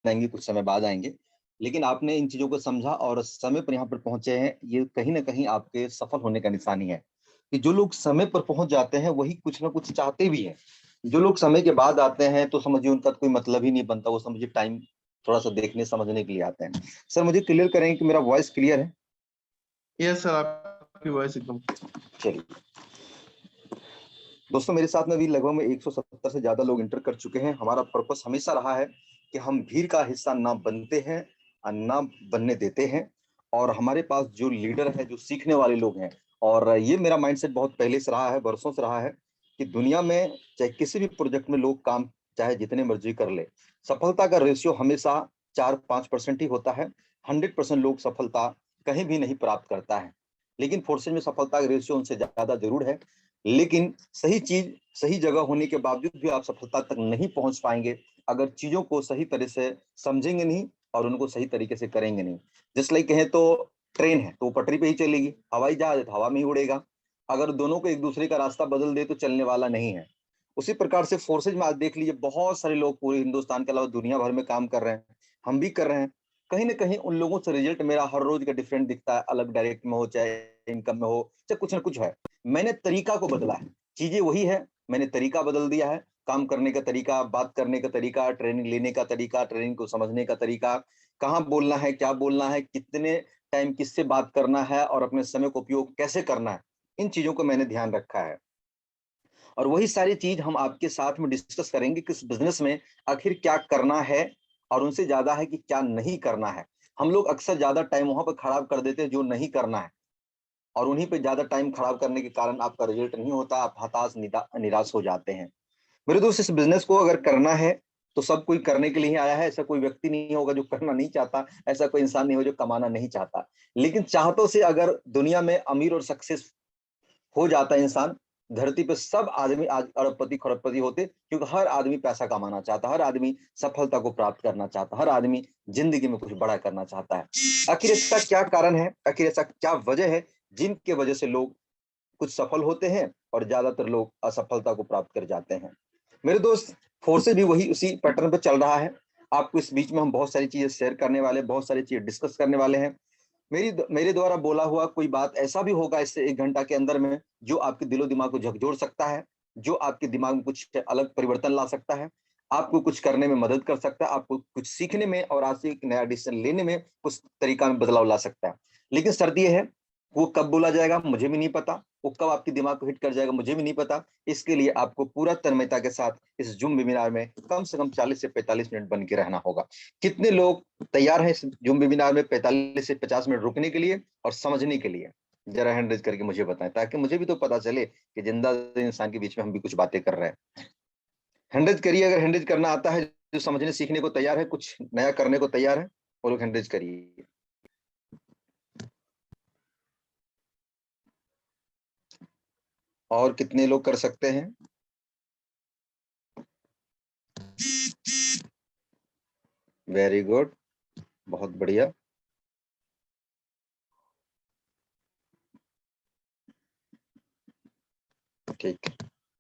आएंगे, कुछ समय बाद आएंगे, लेकिन आपने इन चीजों को समझा और समय पर यहाँ पर पहुंचे हैं। ये कहीं ना कहीं आपके सफल होने का निशानी है कि जो लोग समय पर पहुंच जाते हैं वही कुछ ना कुछ चाहते भी हैं। जो लोग समय के बाद आते हैं तो समझिए उनका कोई मतलब ही नहीं बनता, वो समझिए टाइम थोड़ा सा देखने समझने के लिए आते हैं। सर मुझे क्लियर करेंगे कि मेरा वॉइस क्लियर है? यस सर, आपकी वॉइस एकदम। चलिए दोस्तों, मेरे साथ में भी लगभग में 170 से ज्यादा लोग इंटर कर चुके हैं। हमारा पर्पस हमेशा रहा है कि हम भीड़ का हिस्सा ना बनते हैं और ना बनने देते हैं। और हमारे पास जो लीडर है, जो सीखने वाले लोग हैं, और ये मेरा माइंडसेट बहुत पहले से रहा है, वर्षों से रहा है कि दुनिया में चाहे किसी भी प्रोजेक्ट में लोग काम चाहे जितने मर्जी कर ले, सफलता का रेशियो हमेशा 4-5% ही होता है। 100% लोग सफलता कहीं भी नहीं प्राप्त करता है। लेकिन फोर्सेज में सफलता का रेशियो उनसे ज्यादा जरूर है। लेकिन सही चीज सही जगह होने के बावजूद भी आप सफलता तक नहीं पहुंच पाएंगे अगर चीजों को सही तरह से समझेंगे नहीं और उनको सही तरीके से करेंगे नहीं। जिस लाइक कहें तो ट्रेन है तो वो पटरी पे ही चलेगी, हवाई जहाज है तो हवा में ही उड़ेगा। अगर दोनों को एक दूसरे का रास्ता बदल दे तो चलने वाला नहीं है। उसी प्रकार से फोर्सेज में आज देख लीजिए, बहुत सारे लोग पूरे हिंदुस्तान के अलावा दुनिया भर में काम कर रहे हैं, हम भी कर रहे हैं। कहीं ना कहीं उन लोगों से रिजल्ट मेरा हर रोज का डिफरेंट दिखता है, अलग डायरेक्ट में हो, चाहे इनकम में हो, चाहे कुछ ना कुछ है। मैंने तरीका को बदला है, चीजें वही है, मैंने तरीका बदल दिया है। काम करने का तरीका, बात करने का तरीका, ट्रेनिंग लेने का तरीका, ट्रेनिंग को समझने का तरीका, कहाँ बोलना है, क्या बोलना है, कितने टाइम किससे बात करना है और अपने समय को उपयोग कैसे करना है, इन चीजों को मैंने ध्यान रखा है। और वही सारी चीज हम आपके साथ में डिस्कस करेंगे कि इस बिजनेस में आखिर क्या करना है और उनसे ज्यादा है कि क्या नहीं करना है। हम लोग अक्सर ज्यादा टाइम वहां पर खराब कर देते हैं जो नहीं करना है, और उन्हीं पे ज्यादा टाइम खराब करने के कारण आपका रिजल्ट नहीं होता, आप हताश निराश हो जाते हैं। मेरे दोस्त, इस बिजनेस को अगर करना है तो सब कोई करने के लिए ही आया है। ऐसा कोई व्यक्ति नहीं होगा जो करना नहीं चाहता, ऐसा कोई इंसान नहीं हो जो कमाना नहीं चाहता। लेकिन चाहतों से अगर दुनिया में अमीर और सक्सेस हो जाता है इंसान, धरती पे सब आदमी आज अरबपति खरबपति होते, क्योंकि हर आदमी पैसा कमाना चाहता, हर आदमी सफलता को प्राप्त करना चाहता, हर आदमी जिंदगी में कुछ बड़ा करना चाहता है। आखिर इसका क्या कारण है, आखिर ऐसा क्या वजह है जिनके वजह से लोग कुछ सफल होते हैं और ज्यादातर लोग असफलता को प्राप्त कर जाते हैं? मेरे दोस्त, फोर्सेस भी वही उसी पैटर्न पे चल रहा है। आपको इस बीच में हम बहुत सारी चीजें शेयर करने वाले, बहुत सारी चीजें डिस्कस करने वाले हैं। मेरे द्वारा बोला हुआ कोई बात ऐसा भी होगा इससे 1 घंटा के अंदर में जो आपके दिलो दिमाग को झकझोर सकता है, जो आपके दिमाग में कुछ अलग परिवर्तन ला सकता है, आपको कुछ करने में मदद कर सकता है, आपको कुछ सीखने में और आज से एक नया डिसीजन लेने में कुछ तरीका में बदलाव ला सकता है। लेकिन शर्त यह है, वो कब बोला जाएगा मुझे भी नहीं पता, वो कब आपके दिमाग को हिट कर जाएगा मुझे भी नहीं पता। इसके लिए आपको पूरा तन्मयता के साथ इस जूम वेबिनार में कम से कम 40 से 45 मिनट बन के रहना होगा। कितने लोग तैयार हैं इस जूम वेबिनार में 45 से 50 मिनट रुकने के लिए और समझने के लिए? जरा हैंड रेज करके मुझे बताएं, ताकि मुझे भी तो पता चले कि जिंदा इंसान के बीच में हम भी कुछ बातें कर रहे हैं। हैंड रेज करिए अगर हैंड रेज करना आता है, जो समझने सीखने को तैयार है, कुछ नया करने को तैयार है, वो लोग हैंड रेज करिए। और कितने लोग कर सकते हैं? वेरी गुड, बहुत बढ़िया। ठीक,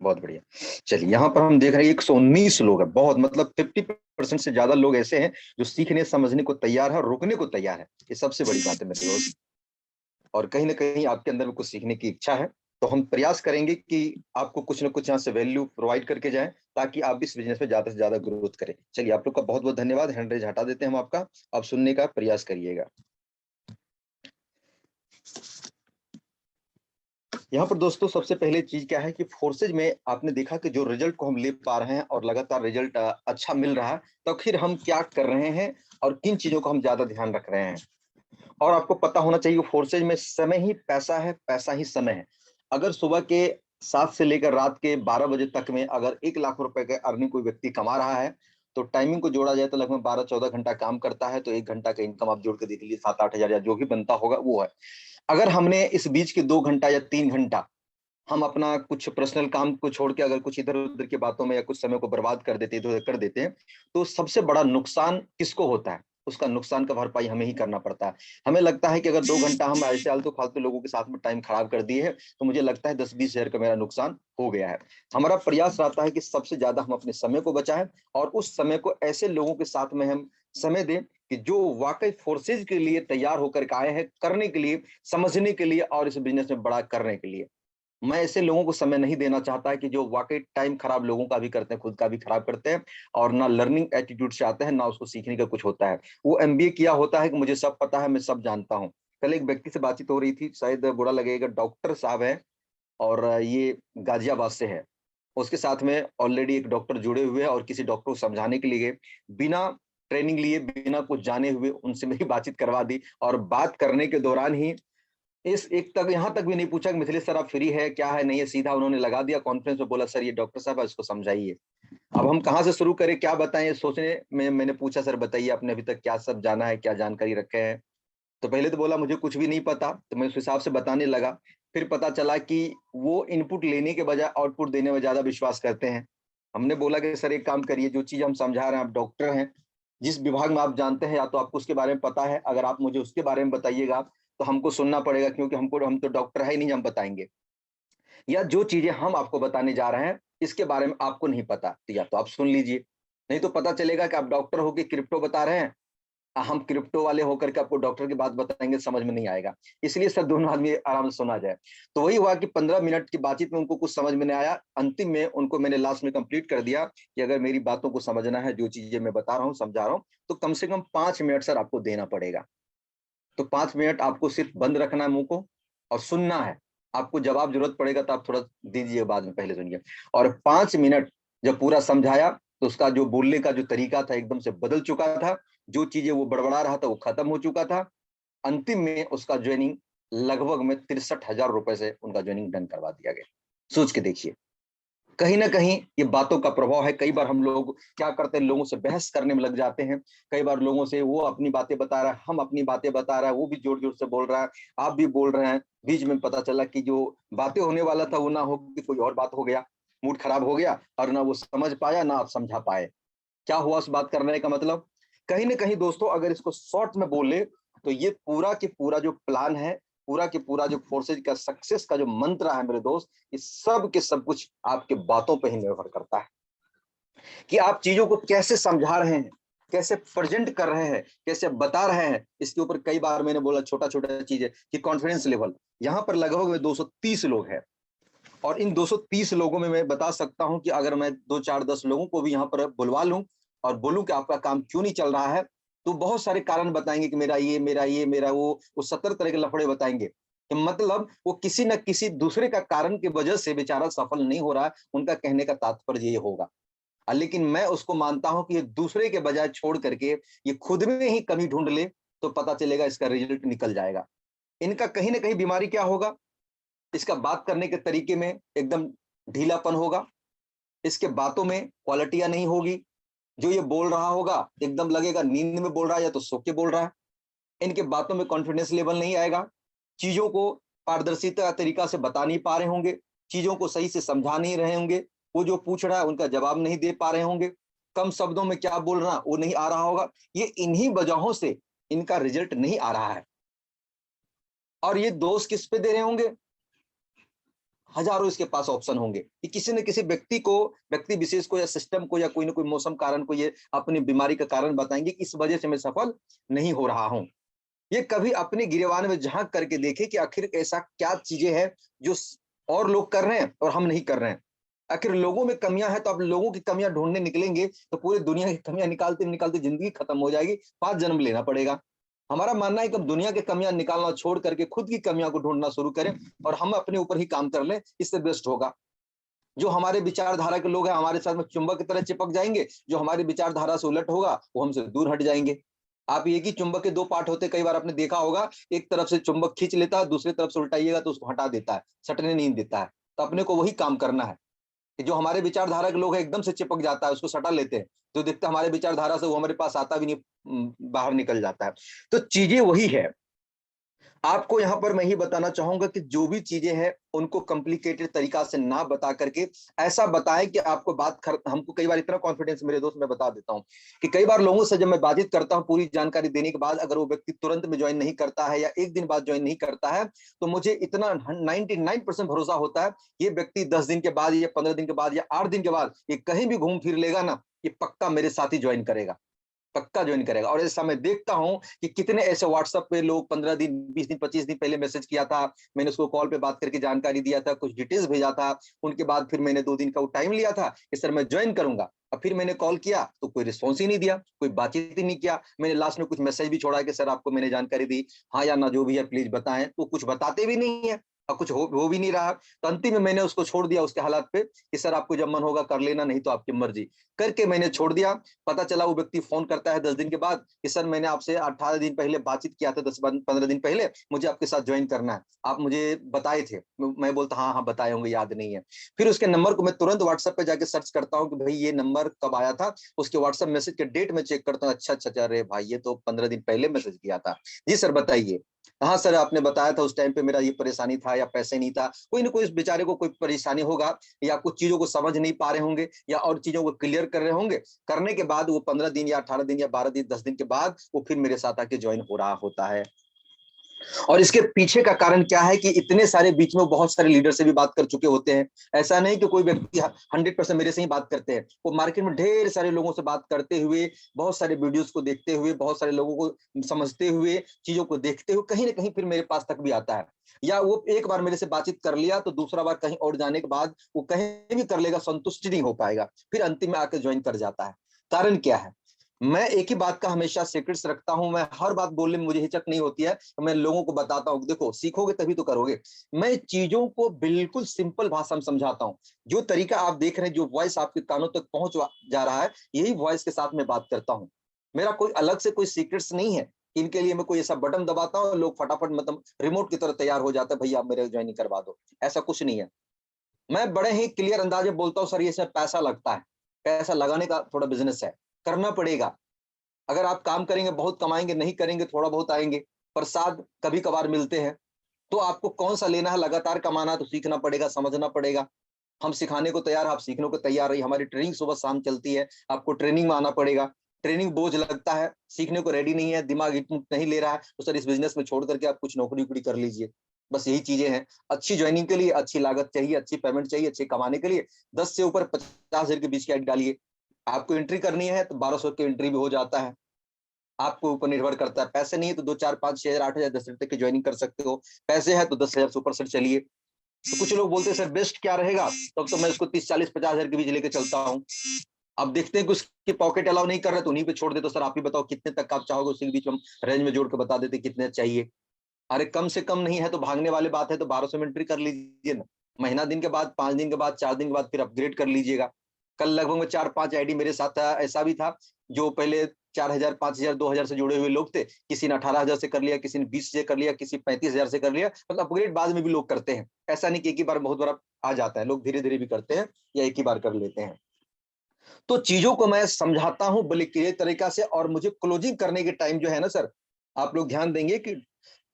बहुत बढ़िया। चलिए, यहाँ पर हम देख रहे हैं 119 लोग हैं, बहुत मतलब 50% से ज्यादा लोग ऐसे हैं जो सीखने समझने को तैयार है और रुकने को तैयार है। ये सबसे बड़ी बात है मेरे दोस्त। और कहीं ना कहीं आपके अंदर में कुछ सीखने की इच्छा है, तो हम प्रयास करेंगे कि आपको कुछ ना कुछ यहाँ से वैल्यू प्रोवाइड करके जाएं, ताकि आप इस बिजनेस में ज्यादा से ज्यादा ग्रोथ करें। चलिए, आप लोग का बहुत बहुत धन्यवाद। हैंड रेज हटा देते हैं हम आपका, अब सुनने का प्रयास करिएगा। यहाँ पर दोस्तों सबसे पहले चीज क्या है कि फोर्सेज में आपने देखा कि जो रिजल्ट को हम ले पा रहे हैं और लगातार रिजल्ट अच्छा मिल रहा है, तो आखिर हम क्या कर रहे हैं और किन चीजों का हम ज्यादा ध्यान रख रहे हैं। और आपको पता होना चाहिए फोर्सेज में समय ही पैसा है, पैसा ही समय है। अगर सुबह के 7 से लेकर रात के 12 बजे तक में अगर 1 लाख रुपए का अर्निंग कोई व्यक्ति कमा रहा है, तो टाइमिंग को जोड़ा जाए तो लगभग 12-14 घंटा काम करता है, तो 1 घंटा का इनकम आप जोड़ के देख लीजिए, 7-8 हजार या जो भी बनता होगा वो है। अगर हमने इस बीच के 2 घंटा या 3 घंटा हम अपना कुछ पर्सनल काम को छोड़ के अगर कुछ इधर उधर की बातों में या कुछ समय को बर्बाद कर देते, इधर उधर कर देते हैं, तो सबसे बड़ा नुकसान किसको होता है? उसका नुकसान का भरपाई हमें ही करना पड़ता है। हमें लगता है कि अगर 2 घंटा हम ऐसे आलतू फालतू लोगों के साथ में टाइम खराब कर दिए है, तो मुझे लगता है 10-20 हजार का मेरा नुकसान हो गया है। हमारा प्रयास रहता है कि सबसे ज्यादा हम अपने समय को बचाएं और उस समय को ऐसे लोगों के साथ में हम समय दें कि जो वाकई फोर्सेज के लिए तैयार होकर के आए हैं, करने के लिए, समझने के लिए और इस बिजनेस में बड़ा करने के लिए। मैं ऐसे लोगों को समय नहीं देना चाहता कि जो वाकई टाइम खराब लोगों का भी करते हैं, खुद का भी खराब करते हैं और ना लर्निंग एटीट्यूड से आते हैं, ना उसको सीखने का कुछ होता है। वो एमबीए किया होता है कि मुझे सब पता है, मैं सब जानता हूँ। कल एक व्यक्ति से बातचीत हो रही थी, शायद बुरा लगेगा, डॉक्टर साहब है और ये गाजियाबाद से है। उसके साथ में ऑलरेडी एक डॉक्टर जुड़े हुए हैं और किसी डॉक्टर को समझाने के लिए बिना ट्रेनिंग लिए, बिना कुछ जाने हुए उनसे मेरी बातचीत करवा दी और बात करने के दौरान ही इस एक तक यहाँ तक भी नहीं पूछा कि मिथिलेश सर आप फ्री है, क्या है, नहीं है, सीधा उन्होंने लगा दिया कॉन्फ्रेंस में, बोला सर ये डॉक्टर साहब है, इसको समझाइए। अब हम कहाँ से शुरू करें, क्या बताएं, सोचने में मैंने पूछा सर बताइए आपने अभी तक क्या सब जाना है, क्या जानकारी रखे हैं। तो पहले तो बोला मुझे कुछ भी नहीं पता, तो मैं उस हिसाब से बताने लगा। फिर पता चला कि वो इनपुट लेने के बजाय आउटपुट देने में ज्यादा विश्वास करते हैं। हमने बोला कि सर एक काम करिए, जो चीज हम समझा रहे हैं, आप डॉक्टर हैं, जिस विभाग में आप जानते हैं या तो आपको उसके बारे में पता है, अगर आप मुझे उसके बारे में बताइएगा तो हमको सुनना पड़ेगा, क्योंकि हम तो डॉक्टर है ही नहीं, हम बताएंगे। या जो चीजें हम आपको बताने जा रहे हैं इसके बारे में आपको नहीं पता, तो या तो आप सुन लीजिए, नहीं तो पता चलेगा कि आप डॉक्टर होके क्रिप्टो बता रहे हैं, हम क्रिप्टो वाले होकर के आपको डॉक्टर की बात बताएंगे, समझ में नहीं आएगा। इसलिए सर दोनों आदमी आराम से सुना जाए। तो वही हुआ कि 15 मिनट की बातचीत में उनको कुछ समझ में नहीं आया। अंतिम में उनको मैंने लास्ट में कंप्लीट कर दिया कि अगर मेरी बातों को समझना है, जो चीजें मैं बता रहा हूँ, समझा रहा हूँ, तो कम से कम 5 मिनट सर आपको देना पड़ेगा। तो 5 मिनट आपको सिर्फ बंद रखना है मुंह को और सुनना है। आपको जवाब जरूरत पड़ेगा तो आप थोड़ा दीजिए, बाद में पहले सुनिए। और 5 मिनट जब पूरा समझाया तो उसका जो बोलने का जो तरीका था एकदम से बदल चुका था, जो चीजें वो बड़बड़ा रहा था वो खत्म हो चुका था। अंतिम में उसका ज्वाइनिंग लगभग में 63,000 रुपए से उनका ज्वाइनिंग डन करवा दिया गया। सोच के देखिए, कहीं ना कहीं ये बातों का प्रभाव है। कई बार हम लोग क्या करते हैं, लोगों से बहस करने में लग जाते हैं। कई बार लोगों से वो अपनी बातें बता रहा है, हम अपनी बातें बता रहा है, वो भी जोर जोर से बोल रहा है, आप भी बोल रहे हैं, बीच में पता चला कि जो बातें होने वाला था वो ना हो कि कोई और बात हो गया, मूड खराब हो गया और ना वो समझ पाया ना आप समझा पाए। क्या हुआ उस बात करने का मतलब? कहीं ना कहीं दोस्तों अगर इसको शॉर्ट में बोले तो ये पूरा की पूरा जो प्लान है, पूरा की पूरा जो फोर्सेज का सक्सेस का जो मंत्र है मेरे दोस्त, ये सब के सब कुछ आपके बातों पे ही निर्भर करता है कि आप चीजों को कैसे समझा रहे हैं, कैसे प्रेजेंट कर रहे हैं, कैसे बता रहे हैं। इसके ऊपर कई बार मैंने बोला छोटा छोटा चीज है कि कॉन्फिडेंस लेवल यहाँ पर लगभग में 230 लोग हैं और इन 230 लोगों में मैं बता सकता हूं कि अगर मैं 2 4 10 लोगों को भी यहाँ पर बुलवा लूं और बोलूं कि आपका काम क्यों नहीं चल रहा है, तो बहुत सारे कारण बताएंगे कि मेरा वो 70 तरह के लफड़े बताएंगे कि मतलब वो किसी न किसी दूसरे का कारण की वजह से बेचारा सफल नहीं हो रहा है। उनका कहने का तात्पर्य ये होगा। लेकिन मैं उसको मानता हूं कि ये दूसरे के बजाय छोड़ करके ये खुद में ही कमी ढूंढ ले तो पता चलेगा, इसका रिजल्ट निकल जाएगा। इनका कहीं ना कहीं बीमारी क्या होगा, इसका बात करने के तरीके में एकदम ढीलापन होगा, इसके बातों में क्वालिटियां नहीं होगी, जो ये बोल रहा होगा एकदम लगेगा नींद में बोल रहा है या तो सो के बोल रहा है। इनके बातों में कॉन्फिडेंस लेवल नहीं आएगा, चीजों को पारदर्शिता तरीका से बता नहीं पा रहे होंगे, चीजों को सही से समझा नहीं रहे होंगे, वो जो पूछ रहा है उनका जवाब नहीं दे पा रहे होंगे, कम शब्दों में क्या बोल रहा वो नहीं आ रहा होगा। ये इन्हीं वजहों से इनका रिजल्ट नहीं आ रहा है। और ये दोष किस पे दे रहे होंगे? हजारों इसके पास ऑप्शन होंगे कि किसी न किसी व्यक्ति को, व्यक्ति विशेष को या सिस्टम को या कोई ना कोई मौसम कारण को ये अपनी बीमारी का कारण बताएंगे कि इस वजह से मैं सफल नहीं हो रहा हूं। ये कभी अपने गिरेबान में झांक करके देखे कि आखिर ऐसा क्या चीजें हैं जो और लोग कर रहे हैं और हम नहीं कर रहे हैं। आखिर लोगों में कमियां हैं तो आप लोगों की कमियां ढूंढने निकलेंगे तो पूरी दुनिया की कमियां निकालते निकालते जिंदगी खत्म हो जाएगी, 5 जन्म लेना पड़ेगा। हमारा मानना है कि हम दुनिया की कमियां निकालना छोड़ करके खुद की कमियां को ढूंढना शुरू करें और हम अपने ऊपर ही काम कर लें, इससे बेस्ट होगा। जो हमारे विचारधारा के लोग हैं हमारे साथ में चुंबक की तरह चिपक जाएंगे, जो हमारी विचारधारा से उलट होगा वो हमसे दूर हट जाएंगे। आप एक ही चुंबक के दो पार्ट होते, कई बार आपने देखा होगा, एक तरफ से चुंबक खींच लेता है, दूसरी तरफ से उल्टाइएगा तो उसको हटा देता है, सटने नहीं देता है। तो अपने को वही काम करना है कि जो हमारे विचारधारा के लोग हैं एकदम से चिपक जाता है, उसको सटा लेते हैं, जो दिखता हमारे विचारधारा से वो हमारे पास आता भी नहीं, बाहर निकल जाता है। तो चीजें वही है। आपको यहाँ पर मैं ही बताना चाहूंगा कि जो भी चीजें हैं उनको कॉम्प्लिकेटेड तरीका से ना बता करके ऐसा बताएं कि आपको हमको कई बार इतना कॉन्फिडेंस, मेरे दोस्त मैं बता देता हूं कि कई बार लोगों से जब मैं बातचीत करता हूं पूरी जानकारी देने के बाद, अगर वो व्यक्ति तुरंत में ज्वाइन नहीं करता है या एक दिन बाद ज्वाइन नहीं करता है, तो मुझे इतना 99% भरोसा होता है ये व्यक्ति 10 दिन के बाद या 15 दिन के बाद या 8 दिन के बाद ये कहीं भी घूम फिर लेगा ना, ये पक्का मेरे साथ ही ज्वाइन करेगा। पक्का ज्वाइन करेगा। और ऐसा मैं देखता हूं कि कितने ऐसे व्हाट्सएप पे लोग 15 दिन, 20 दिन, 25 दिन पहले मैसेज किया था, मैंने उसको कॉल पे बात करके जानकारी दिया था, कुछ डिटेल्स भेजा था, उनके बाद फिर मैंने 2 दिन का टाइम लिया था कि सर मैं ज्वाइन करूंगा। अब फिर मैंने कॉल किया तो कोई रिस्पॉन्स ही नहीं दिया, कोई बातचीत ही नहीं किया। मैंने लास्ट में कुछ मैसेज भी छोड़ा कि सर आपको मैंने जानकारी दी, हाँ या ना जो भी है प्लीज बताएं, तो कुछ बताते भी नहीं है और कुछ हो भी नहीं रहा। तो अंतिम में मैंने उसको छोड़ दिया उसके हालात पे कि सर आपको जब मन होगा कर लेना, नहीं तो आपकी मर्जी, करके मैंने छोड़ दिया। पता चला वो व्यक्ति फोन करता है 10 दिन के बाद कि सर मैंने आपसे 18 दिन पहले बातचीत किया था, 10-15 दिन पहले, मुझे आपके साथ ज्वाइन करना है, आप मुझे बताए थे। मैं बोलता हाँ हाँ बताए होंगे, याद नहीं है। फिर उसके नंबर को मैं तुरंत व्हाट्सएप पे जाके सर्च करता हूँ कि भाई ये नंबर कब आया था, उसके व्हाट्सएप मैसेज के डेट में चेक करता हूँ, अच्छा अच्छा, अरे भाई ये तो 15 दिन पहले मैसेज किया था। जी सर बताइए। हाँ सर आपने बताया था उस टाइम पे मेरा ये परेशानी था, या पैसे नहीं था, कोई ना कोई इस बेचारे को कोई परेशानी होगा, या कुछ चीजों को समझ नहीं पा रहे होंगे, या और चीजों को क्लियर कर रहे होंगे। करने के बाद वो 15 दिन या 18 दिन या 12 दिन 10 दिन के बाद वो फिर मेरे साथ आके ज्वाइन हो रहा होता है। और इसके पीछे का कारण क्या है कि इतने सारे बीच में बहुत सारे लीडर से भी बात कर चुके होते हैं। ऐसा नहीं कि कोई व्यक्ति 100% मेरे से ही बात करते हैं, वो मार्केट में ढेर सारे लोगों से बात करते हुए, बहुत सारे वीडियोस को देखते हुए, बहुत सारे लोगों को समझते हुए, चीजों को देखते हुए कहीं ना कहीं फिर मेरे पास तक भी आता है। या वो एक बार मेरे से बातचीत कर लिया तो दूसरा बार कहीं और जाने के बाद वो कहीं भी कर लेगा, संतुष्टि नहीं हो पाएगा, फिर अंतिम में आकर ज्वाइन कर जाता है। कारण क्या है? मैं एक ही बात का हमेशा सीक्रेट्स रखता हूं, मैं हर बात बोलने में मुझे हिचक नहीं होती है, मैं लोगों को बताता हूं, देखो सीखोगे तभी तो करोगे। मैं चीजों को बिल्कुल सिंपल भाषा में समझाता हूं। जो तरीका आप देख रहे हैं, जो वॉइस आपके कानों तक पहुंच जा रहा है, यही वॉइस के साथ मैं बात करता हूं। मेरा कोई अलग से कोई सीक्रेट्स नहीं है। इनके लिए मैं कोई ऐसा बटन दबाता हूं, लोग फटाफट मतलब रिमोट की तरह तैयार हो जाते हैं, भैया आप मेरे ज्वाइनिंग करवा दो। ऐसा कुछ नहीं है। मैं बड़े ही क्लियर अंदाज में बोलता हूँ, सर ये इसमें पैसा लगता है, पैसा लगाने का थोड़ा बिजनेस है, करना पड़ेगा। अगर आप काम करेंगे बहुत कमाएंगे, नहीं करेंगे थोड़ा बहुत आएंगे। प्रसाद कभी कभार मिलते हैं। तो आपको कौन सा लेना है, लगातार कमाना है तो सीखना पड़ेगा, समझना पड़ेगा। हम सिखाने को तैयार, आप सीखने को तैयार रही, हमारी ट्रेनिंग सुबह शाम चलती है, आपको ट्रेनिंग में आना पड़ेगा। ट्रेनिंग बोझ लगता है, सीखने को रेडी नहीं है, दिमाग इनपुट नहीं ले रहा है, तो सर इस बिजनेस में छोड़ करके आप कुछ नौकरी उकरी कर लीजिए। बस यही चीजें हैं। अच्छी ज्वाइनिंग के लिए अच्छी लागत चाहिए, अच्छी पेमेंट चाहिए, अच्छे कमाने के लिए 10 से ऊपर 50,000 के बीच की आइट डालिए। आपको एंट्री करनी है तो 1200 की एंट्री भी हो जाता है। आपको ऊपर निर्भर करता है। पैसे नहीं है तो 2 4 5 6 हजार 8 हजार 10 हजार तक की ज्वाइनिंग कर सकते हो। पैसे है तो 10,000 से ऊपर से चलिए। तो कुछ लोग बोलते हैं सर बेस्ट क्या रहेगा, तब तो मैं इसको 30 40 50 हजार के बीच लेके चलता हूँ। अब देखते हैं कि उसकी पॉकेट अलाउ नहीं कर रहे तो उन्हीं पे छोड़ दे। तो सर आप ही बताओ कितने तक आप चाहोगे, उसी के बीच में हम रेंज में जोड़ के बता देते कितने चाहिए। अरे कम से कम नहीं है तो भागने वाली बात है, तो 1200 में एंट्री कर लीजिए ना। महीना दिन के बाद, 5 दिन के बाद, 4 दिन के बाद फिर अपग्रेड कर लीजिएगा। कल लगभग में 4 5 आईडी मेरे साथ था, ऐसा भी था जो पहले 4,000 5,000 2,000 से जुड़े हुए लोग थे। किसी ने 18,000 से कर लिया, किसी ने 20 से कर लिया, किसी 35,000 से कर लिया। मतलब अपग्रेड बाद में भी लोग करते हैं। ऐसा नहीं कि एक ही बार बहुत बड़ा आ जाता है, लोग धीरे धीरे भी करते हैं या एक ही बार कर लेते हैं। तो चीजों को मैं समझाता हूं बड़े क्लियर तरीका से। और मुझे क्लोजिंग करने के टाइम जो है ना सर, आप लोग ध्यान देंगे कि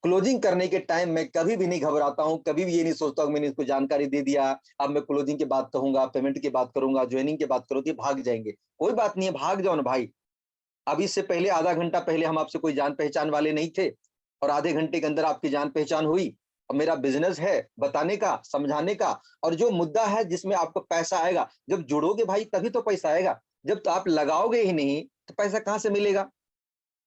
क्लोजिंग करने के टाइम मैं कभी भी नहीं घबराता हूं, कभी भी ये नहीं सोचता हूं मैंने इसको जानकारी दे दिया, अब मैं क्लोजिंग की बात कहूंगा, पेमेंट की बात करूंगा, ज्वाइनिंग की बात करूँ तो भाग जाएंगे। कोई बात नहीं है, भाग जाओ ना भाई। अब इससे पहले आधा घंटा पहले हम आपसे कोई जान पहचान वाले नहीं थे, और आधे घंटे के अंदर आपकी जान पहचान हुई। और मेरा बिजनेस है बताने का, समझाने का। और जो मुद्दा है जिसमें आपको पैसा आएगा, जब जुड़ोगे भाई तभी तो पैसा आएगा। जब तो आप लगाओगे ही नहीं तो पैसा कहां से मिलेगा?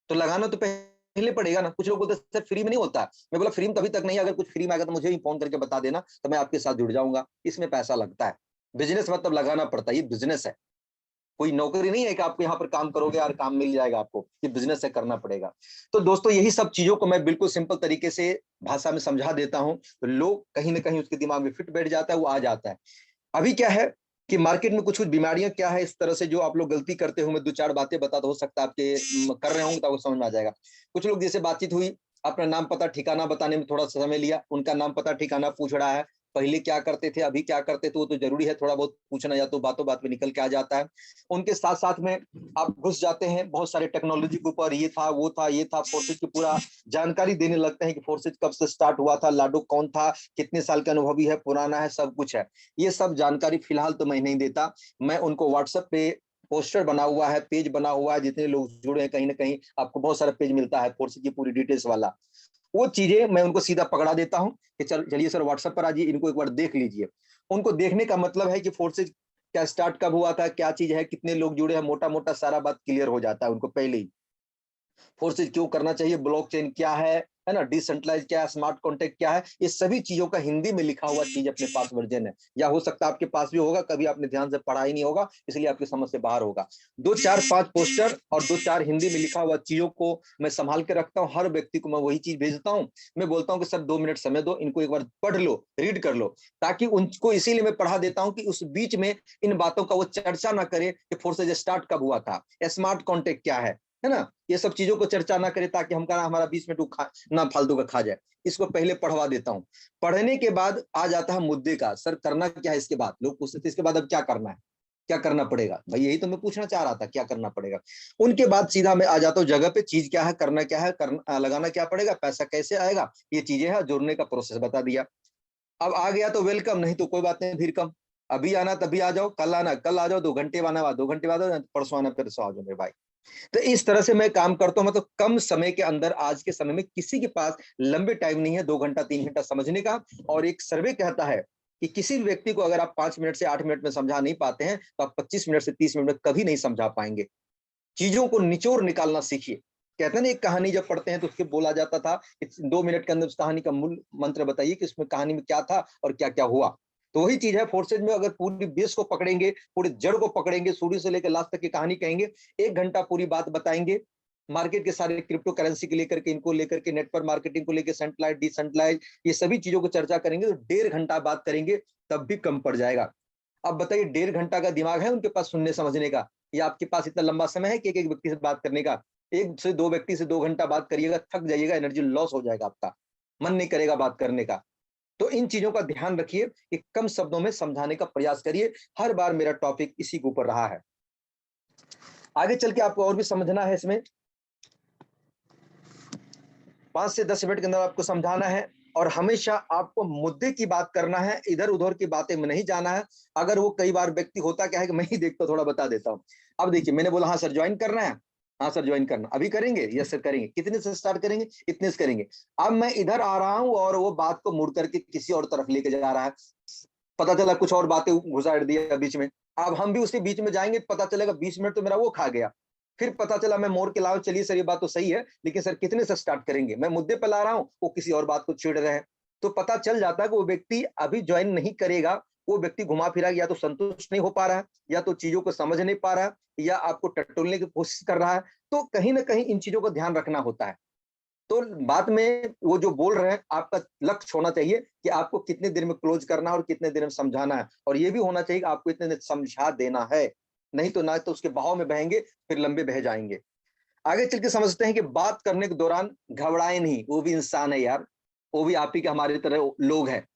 तो लगाना तो पहले पड़ेगा ना। कुछ लोग बोलते हैं सर फ्री में नहीं होता। मैं बोला फ्री में तभी तक नहीं, अगर कुछ फ्री में आएगा तो मुझे ही फोन करके बता देना, तो मैं आपके साथ जुड़ जाऊंगा। इसमें पैसा लगता है। बिजनेस मतलब लगाना पड़ता है, ये बिजनेस है, कोई नौकरी नहीं है कि आप यहाँ पर काम करोगे और काम मिल जाएगा आपको। ये बिजनेस है, करना पड़ेगा। तो दोस्तों यही सब चीजों को मैं बिल्कुल सिंपल तरीके से भाषा में समझा देता हूँ, तो लोग कहीं ना कहीं उसके दिमाग में फिट बैठ जाता है, वो आ जाता है। अभी क्या है कि मार्केट में कुछ कुछ बीमारियां क्या है इस तरह से जो आप लोग गलती करते हो, मैं 2 4 बातें बता, तो हो सकता है आपके कर रहे होंगे तो आपको समझ में आ जाएगा। कुछ लोग जैसे बातचीत हुई, अपना नाम पता ठिकाना बताने में थोड़ा सा समय लिया, उनका नाम पता ठिकाना पूछ रहा है, पहले क्या करते थे अभी क्या करते थे, वो तो जरूरी है थोड़ा बहुत पूछना, या तो बातों बात में निकल के आ जाता है। उनके साथ साथ में आप घुस जाते हैं बहुत सारे टेक्नोलॉजी के ऊपर, ये था वो था ये था, फोर्सेज की पूरा जानकारी देने लगते हैं कि फोर्सेज कब से स्टार्ट हुआ था, लाडो कौन था, कितने साल का अनुभवी है, पुराना है, सब कुछ है। ये सब जानकारी फिलहाल तो मैं नहीं देता। मैं उनको व्हाट्सएप पे पोस्टर बना हुआ है, पेज बना हुआ है, जितने लोग जुड़े हैं कहीं ना कहीं आपको बहुत सारा पेज मिलता है फोर्स की पूरी डिटेल्स वाला। वो चीजें मैं उनको सीधा पकड़ा देता हूं कि चलिए सर व्हाट्सएप पर आइए, इनको एक बार देख लीजिए। उनको देखने का मतलब है कि फोर्सेज क्या स्टार्ट कब हुआ था, क्या चीज है, कितने लोग जुड़े हैं, मोटा मोटा सारा बात क्लियर हो जाता है उनको पहले ही। फोर्सेज क्यों करना चाहिए, ब्लॉकचेन क्या है ना, डिसेंट्रलाइज क्या है, स्मार्ट कॉन्ट्रैक्ट क्या है, ये सभी चीजों का हिंदी में लिखा हुआ चीज अपने पास वर्जन है, या हो सकता है आपके पास भी होगा, कभी आपने ध्यान से पढ़ा ही नहीं होगा इसलिए आपकी समझ से बाहर होगा। दो चार पांच पोस्टर और दो चार हिंदी में लिखा हुआ चीजों को मैं संभाल के रखता हूँ, हर व्यक्ति को मैं वही चीज भेजता हूँ। मैं बोलता हूँ कि सर 2 मिनट समय दो, इनको एक बार पढ़ लो, रीड कर लो, ताकि उनको इसीलिए मैं पढ़ा देता हूँ कि उस बीच में इन बातों का वो चर्चा ना करे कि फोर्सेज स्टार्ट कब हुआ था, स्मार्ट कॉन्ट्रैक्ट क्या है ना, ये सब चीजों को चर्चा ना करे, ताकि हम हमारा 20 मिनट ना फालतू का खा जाए। इसको पहले पढ़वा देता हूँ। पढ़ने के बाद आ जाता है मुद्दे का, सर करना क्या है इसके बाद, लोग पूछते थे इसके बाद अब क्या करना है, क्या करना पड़ेगा, भाई यही तो मैं पूछना चाह रहा था, क्या करना पड़ेगा। उनके बाद सीधा मैं आ जाता हूँ जगह पे, चीज क्या है, करना क्या है, करना लगाना क्या पड़ेगा, पैसा कैसे आएगा, ये चीजें हैं, जोड़ने का प्रोसेस बता दिया। अब आ गया तो वेलकम, नहीं तो कोई बात नहीं, फिर कम, अभी आना तभी आ जाओ, कल आना कल आ जाओ, 2 घंटे आना 2 घंटे बाद, परसों आना परसों आ जाओ मेरे भाई। तो इस तरह से मैं काम करता हूं, मतलब कम समय के अंदर, आज के समय में किसी के पास लंबे टाइम नहीं है 2 घंटा 3 घंटा समझने का। और एक सर्वे कहता है कि किसी भी व्यक्ति को अगर आप 5 मिनट से 8 मिनट में समझा नहीं पाते हैं तो आप 25 मिनट से 30 मिनट में कभी नहीं समझा पाएंगे। चीजों को निचोड़ निकालना सीखिए। कहते हैं ना, एक कहानी जब पढ़ते हैं तो उसके बोला जाता था कि 2 मिनट के अंदर उस कहानी का मूल मंत्र बताइए कि उसमें कहानी में क्या था और क्या क्या हुआ। तो वही चीज है फोर्सेज में, अगर पूरी बेस को पकड़ेंगे, पूरी जड़ को पकड़ेंगे, शुरू से लेकर लास्ट तक की कहानी कहेंगे, 1 घंटा पूरी बात बताएंगे, मार्केट के सारे क्रिप्टो करेंसी के लेकर के, इनको लेकर के, नेटवर्क मार्केटिंग को लेकर, सेंट्रलाइज डिसेंट्रलाइज, ये सभी चीजों को चर्चा करेंगे तो 1.5 घंटा बात करेंगे तब भी कम पड़ जाएगा। अब बताइए 1.5 घंटा का दिमाग है उनके पास सुनने समझने का, या आपके पास इतना लंबा समय है कि एक एक व्यक्ति से बात करने का। एक से दो व्यक्ति से 2 घंटा बात करिएगा, थक जाइएगा, एनर्जी लॉस हो जाएगा, आपका मन नहीं करेगा बात करने का। तो इन चीजों का ध्यान रखिए कि कम शब्दों में समझाने का प्रयास करिए। हर बार मेरा टॉपिक इसी के ऊपर रहा है। आगे चल के आपको और भी समझना है, इसमें 5 से 10 मिनट के अंदर आपको समझाना है, और हमेशा आपको मुद्दे की बात करना है, इधर उधर की बातें में नहीं जाना है। अगर वो कई बार व्यक्ति होता क्या है कि मैं ही देखता थोड़ा बता देता हूँ। अब देखिए, मैंने बोला हाँ सर ज्वाइन करना है, हाँ सर ज्वाइन करना, अभी करेंगे, यस सर करेंगे, कितने से स्टार्ट करेंगे, इतने से करेंगे। अब मैं इधर आ रहा हूँ और वो बात को मुड़ करके किसी और तरफ लेके जा रहा है, पता चला कुछ और बातें घुसाड़ दिया बीच में। अब हम भी उसके बीच में जाएंगे, पता चलेगा 20 मिनट तो मेरा वो खा गया। फिर पता चला मैं मोड़ के लाऊं, चलिए सर ये बात तो सही है, लेकिन सर कितने से स्टार्ट करेंगे, मैं मुद्दे पर ला रहा हूं, वो किसी और बात को छेड़ रहे हैं। तो पता चल जाता है कि वो व्यक्ति अभी ज्वाइन नहीं करेगा, वो व्यक्ति घुमा फिरा या तो संतुष्ट नहीं हो पा रहा है, या तो चीजों को समझ नहीं पा रहा है, या आपको टटोलने की कोशिश कर रहा है। तो कहीं ना कहीं इन चीजों का ध्यान रखना होता है। तो बाद में वो जो बोल रहे हैं, आपका लक्ष्य होना चाहिए कि आपको कितने देर में क्लोज करना है और कितने देर में समझाना है, और ये भी होना चाहिए कि आपको इतने देर समझा देना है, नहीं तो ना तो उसके बहाव में बहेंगे, फिर लंबे बह जाएंगे। आगे चल के समझते हैं कि बात करने के दौरान घबराए नहीं, वो भी इंसान है यार, वो भी आप ही के हमारी तरह लोग हैं,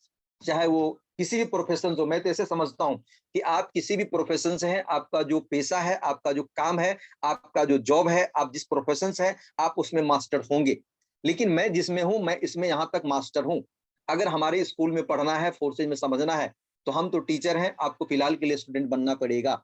चाहे वो किसी भी प्रोफेशन हो। मैं तो ऐसे समझता हूँ कि आप किसी भी प्रोफेशन से हैं, आपका जो पेशा है, आपका जो काम है, आपका जो जॉब है, आप जिस प्रोफेशन से हैं, आप उसमें मास्टर होंगे। लेकिन मैं जिसमें हूं, मैं इसमें यहां तक मास्टर हूं। अगर हमारे स्कूल में पढ़ना है, फोर्सेज में समझना है, तो हम तो टीचर हैं, आपको फिलहाल के लिए स्टूडेंट बनना पड़ेगा।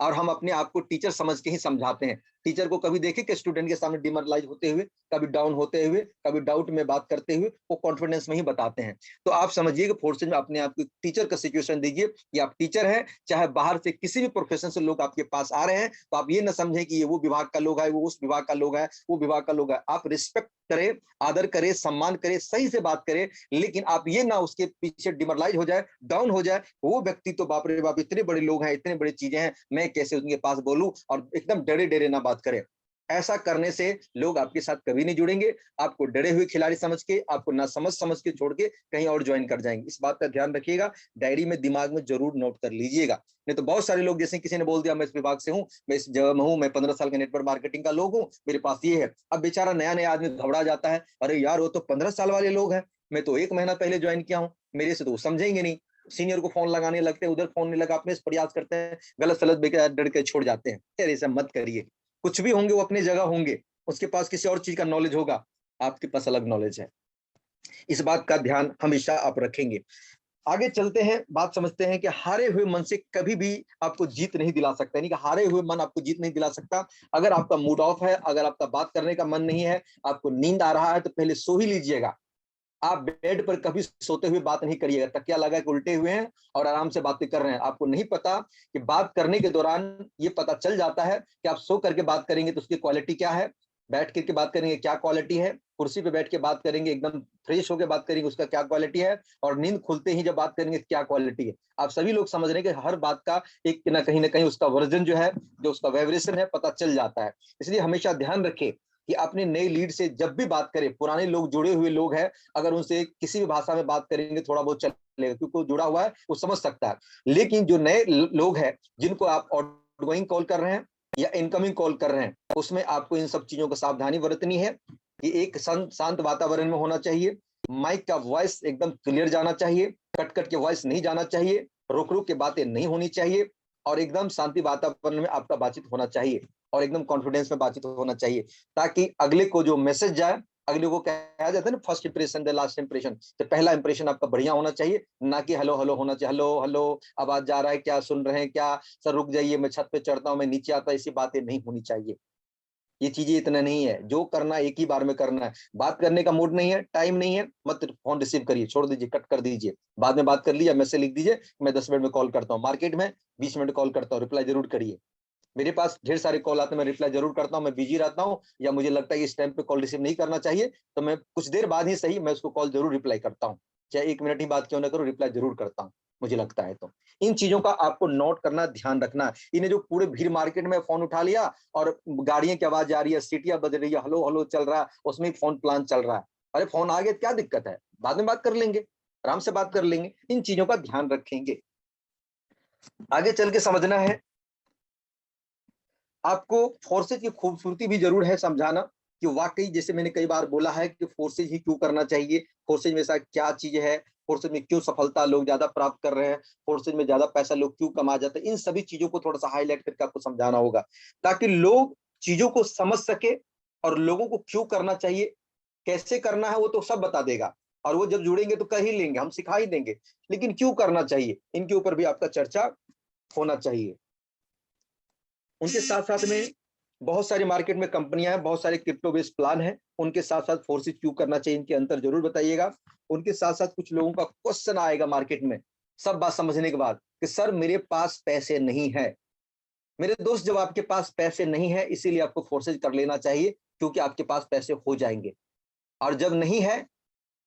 और हम अपने आप को टीचर समझ के ही समझाते हैं। टीचर को कभी देखे कि स्टूडेंट के सामने डिमोरलाइज होते हुए, कभी डाउन होते हुए, कभी डाउट में बात करते हुए, वो कॉन्फिडेंस में ही बताते हैं। तो आप समझिए कि फोर्सेज में अपने आप को टीचर का सिचुएशन दीजिए कि आप टीचर हैं, चाहे बाहर से किसी भी प्रोफेशन से लोग आपके पास आ रहे हैं, तो आप ये ना समझें कि ये वो विभाग का लोग है, वो उस विभाग का लोग है, वो विभाग का लोग है। आप रिस्पेक्ट करें, आदर करें, सम्मान करें, सही से बात करें, लेकिन आप ये ना उसके पीछे डिमोरलाइज हो जाए, डाउन हो जाए, वो व्यक्ति तो बाप रे बाप इतने बड़े लोग हैं, इतने बड़ी चीजें हैं, मैं कैसे उनके पास बोलूं, और एकदम डरे डरे ना बात करें। ऐसा करने से लोग आपके साथ कभी नहीं जुड़ेंगे, आपको डरे हुए खिलाड़ी समझ के, आपको ना समझ समझ के छोड़ के कहीं और ज्वाइन कर जाएंगे। इस बात का ध्यान रखिएगा, डायरी में दिमाग में जरूर नोट कर लीजिएगा। नहीं तो बहुत सारे लोग, जैसे किसी ने बोल दिया मैं इस विभाग से हूं, मैं इस जगह में हूं, मैं 15 साल का नेटवर्क मार्केटिंग का लोग हूं, मेरे पास ये है। अब बेचारा नया नया आदमी घबरा जाता है, अरे यार वो तो 15 साल वाले लोग हैं, मैं तो 1 महीना पहले ज्वाइन किया हूँ, मेरे से तो वो समझेंगे नहीं। सीनियर को फोन लगाने लगते हैं, उधर फोन नहीं लगा, अपने प्रयास करते हैं, गलत सलत डर के छोड़ जाते हैं। यार ऐसा मत करिए, कुछ भी होंगे वो अपनी जगह होंगे, उसके पास किसी और चीज का नॉलेज होगा, आपके पास अलग नॉलेज है। इस बात का ध्यान हमेशा आप रखेंगे। आगे चलते हैं, बात समझते हैं कि हारे हुए मन से कभी भी आपको जीत नहीं दिला सकता, यानी कि हारे हुए मन आपको जीत नहीं दिला सकता। अगर आपका मूड ऑफ है, अगर आपका बात करने का मन नहीं है, आपको नींद आ रहा है, तो पहले सो ही लीजिएगा। आप बेड पर कभी सोते हुए बात नहीं करिएगा, तकिया लगा के उल्टे हुए हैं और आराम से बातें कर रहे हैं। आपको नहीं पता कि बात करने के दौरान ये पता चल जाता है कि आप सो करके बात करेंगे तो उसकी क्वालिटी क्या है, बैठ करके बात करेंगे क्या क्वालिटी है, कुर्सी पे बैठ के बात करेंगे एकदम फ्रेश होकर बात करेंगे उसका क्या क्वालिटी है, और नींद खुलते ही जब बात करेंगे क्या क्वालिटी है। आप सभी लोग समझ रहे हैं कि हर बात का एक ना कहीं उसका वर्जन जो है, जो उसका वाइब्रेशन है, पता चल जाता है। इसलिए हमेशा ध्यान रखें कि अपने नए लीड से जब भी बात करें, पुराने लोग जुड़े हुए लोग हैं, अगर उनसे किसी भी भाषा में बात करेंगे थोड़ा बहुत चलेगा, क्योंकि वो जुड़ा हुआ है, वो समझ सकता है। लेकिन जो नए लोग हैं जिनको आप आउटगोइंग कॉल कर रहे हैं या इनकमिंग कॉल कर रहे हैं, उसमें आपको इन सब चीजों को सावधानी बरतनी है कि एक शांत वातावरण में होना चाहिए, माइक का वॉइस एकदम क्लियर जाना चाहिए, कट कट के वॉइस नहीं जाना चाहिए, रुक रुक के बातें नहीं होनी चाहिए, और एकदम शांति वातावरण में आपका बातचीत होना चाहिए, और एकदम कॉन्फिडेंस में बातचीत होना चाहिए, ताकि अगले को जो मैसेज जाए, अगले को कहा जाता है ना first impression the last impression, तो पहला इंप्रेशन आपका बढ़िया होना चाहिए, ना कि हेलो हेलो होना चाहिए, हेलो हेलो आवाज जा रहा है क्या, सुन रहे हैं क्या, सर रुक जाइए मैं छत पे चढ़ता हूँ, मैं नीचे आता, ऐसी बातें नहीं होनी चाहिए। ये चीजें इतना नहीं है, जो करना एक ही बार में करना है। बात करने का मूड नहीं है, टाइम नहीं है, मत फोन रिसीव करिए, छोड़ दीजिए, कट कर दीजिए, बाद में बात कर लीजिए, मैसेज लिख दीजिए मैं 10 मिनट में कॉल करता हूँ, मार्केट में 20 मिनट कॉल करता हूँ, रिप्लाई जरूर करिए। मेरे पास ढेर सारे कॉल आते हैं, मैं रिप्लाई जरूर करता हूँ, मैं बिजी रहता हूँ या मुझे लगता है कि इस टाइम पे कॉल रिसीव नहीं करना चाहिए, तो मैं कुछ देर बाद ही सही मैं उसको कॉल जरूर रिप्लाई करता हूँ, चाहे 1 मिनट ही बात क्यों ना करूँ, रिप्लाई जरूर करता हूँ, मुझे लगता है। तो इन चीजों का आपको नोट करना, ध्यान रखना है। इन्हें जो पूरे भीड़ मार्केट में फोन उठा लिया और गाड़ियों की आवाज आ रही है, सीटियां बज रही है, हेलो हेलो चल रहा है, उसमें फोन प्लान चल रहा है, अरे फोन आ गया क्या दिक्कत है, बाद में बात कर लेंगे, आराम से बात कर लेंगे। इन चीजों का ध्यान रखेंगे। आगे चल के समझना है, आपको फोर्सेज की खूबसूरती भी जरूर है समझाना, कि वाकई जैसे मैंने कई बार बोला है कि फोर्सेज ही क्यों करना चाहिए, फोर्सेज में ऐसा क्या चीज है, फोर्सेज में क्यों सफलता लोग ज्यादा प्राप्त कर रहे हैं, फोर्सेज में ज्यादा पैसा लोग क्यों कमा जाते हैं, इन सभी चीजों को थोड़ा सा हाईलाइट करके आपको समझाना होगा, ताकि लोग चीजों को समझ सके, और लोगों को क्यों करना चाहिए, कैसे करना है वो तो सब बता देगा, और वो जब जुड़ेंगे तो कर ही लेंगे, हम सिखा ही देंगे, लेकिन क्यों करना चाहिए, इनके ऊपर भी आपका चर्चा होना चाहिए। उनके साथ साथ में बहुत सारी मार्केट में कंपनियां हैं, बहुत सारे क्रिप्टो बेस्ड प्लान हैं, उनके साथ साथ फोर्सेज क्यों करना चाहिए, इनके अंतर जरूर बताइएगा। उनके साथ साथ कुछ लोगों का क्वेश्चन आएगा मार्केट में, सब बात समझने के बाद, कि सर मेरे पास पैसे नहीं है। मेरे दोस्त, जब आपके पास पैसे नहीं है इसीलिए आपको फोर्सेज कर लेना चाहिए, क्योंकि आपके पास पैसे हो जाएंगे, और जब नहीं है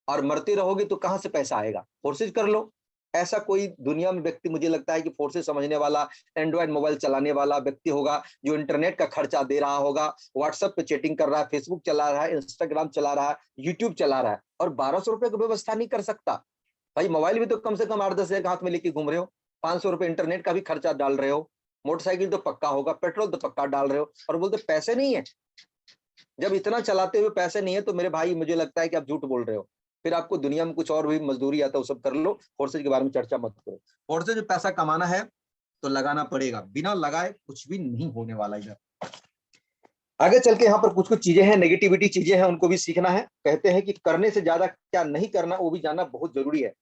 और मरते रहोगे तो कहां से पैसा आएगा, फोर्सेज कर लो। ऐसा कोई दुनिया में व्यक्ति मुझे लगता है कि फोर्सेज समझने वाला, एंड्रॉयड मोबाइल चलाने वाला व्यक्ति होगा, जो इंटरनेट का खर्चा दे रहा होगा, व्हाट्सएप पे चैटिंग कर रहा है, फेसबुक चला रहा है, इंस्टाग्राम चला रहा है, यूट्यूब चला रहा है, और 1200 रुपए की व्यवस्था नहीं कर सकता। भाई मोबाइल भी तो कम से कम 8-10 हजार हाथ में लेके घूम रहे हो, 500 रुपए इंटरनेट का भी खर्चा डाल रहे हो, मोटरसाइकिल तो पक्का होगा, पेट्रोल तो पक्का डाल रहे हो, और बोलते पैसे नहीं है। जब इतना चलाते हुए पैसे नहीं है तो मेरे भाई मुझे लगता है कि आप झूठ बोल रहे हो। फिर आपको दुनिया में कुछ और भी मजदूरी आता है वो सब कर लो, फोर्सेज के बारे में चर्चा मत करो। फोर्सेज में पैसा कमाना है तो लगाना पड़ेगा, बिना लगाए कुछ भी नहीं होने वाला इधर। आगे चल के यहाँ पर कुछ कुछ चीजें हैं, नेगेटिविटी चीजें हैं, उनको भी सीखना है। कहते हैं कि करने से ज्यादा क्या नहीं करना वो भी जानना बहुत जरूरी है।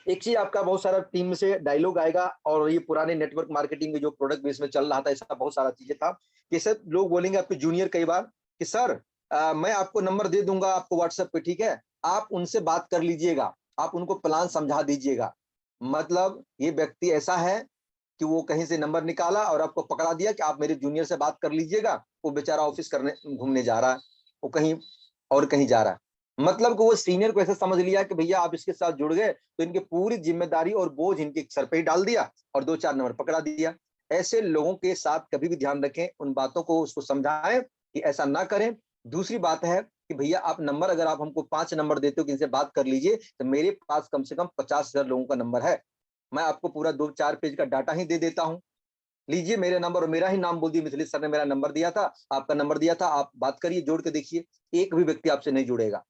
एक चीज आपका बहुत सारा टीम से डायलॉग आएगा, और ये पुराने नेटवर्क मार्केटिंग में जो प्रोडक्ट बेस में चल रहा था, ऐसा बहुत सारा चीजें था कि सर लोग बोलेंगे आपके जूनियर कई बार कि सर मैं आपको नंबर दे दूंगा आपको व्हाट्सएप पे, ठीक है, आप उनसे बात कर लीजिएगा, आप उनको प्लान समझा दीजिएगा। मतलब ये व्यक्ति ऐसा है कि वो कहीं से नंबर निकाला और आपको पकड़ा दिया कि आप मेरे जूनियर से बात कर लीजिएगा, वो बेचारा ऑफिस करने घूमने जा रहा है, वो कहीं और कहीं जा रहा है। मतलब कि वो सीनियर को ऐसा समझ लिया कि भैया आप इसके साथ जुड़ गए तो इनकी पूरी जिम्मेदारी और बोझ इनके सर पे ही डाल दिया और 2-4 नंबर पकड़ा दिया। ऐसे लोगों के साथ कभी भी ध्यान रखें, उन बातों को उसको समझाएं कि ऐसा ना करें। दूसरी बात है कि भैया आप नंबर, अगर आप हमको 5 नंबर देते हो कि इनसे बात कर लीजिए, तो मेरे पास कम से कम 50,000 लोगों का नंबर है, मैं आपको पूरा 2-4 पेज का डाटा ही दे देता हूँ, लीजिए मेरे नंबर, और मेरा ही नाम बोल दिए, मिथिलेश सर ने मेरा नंबर दिया था, आपका नंबर दिया था, आप बात करिए, जोड़ के देखिए, एक भी व्यक्ति आपसे नहीं जुड़ेगा।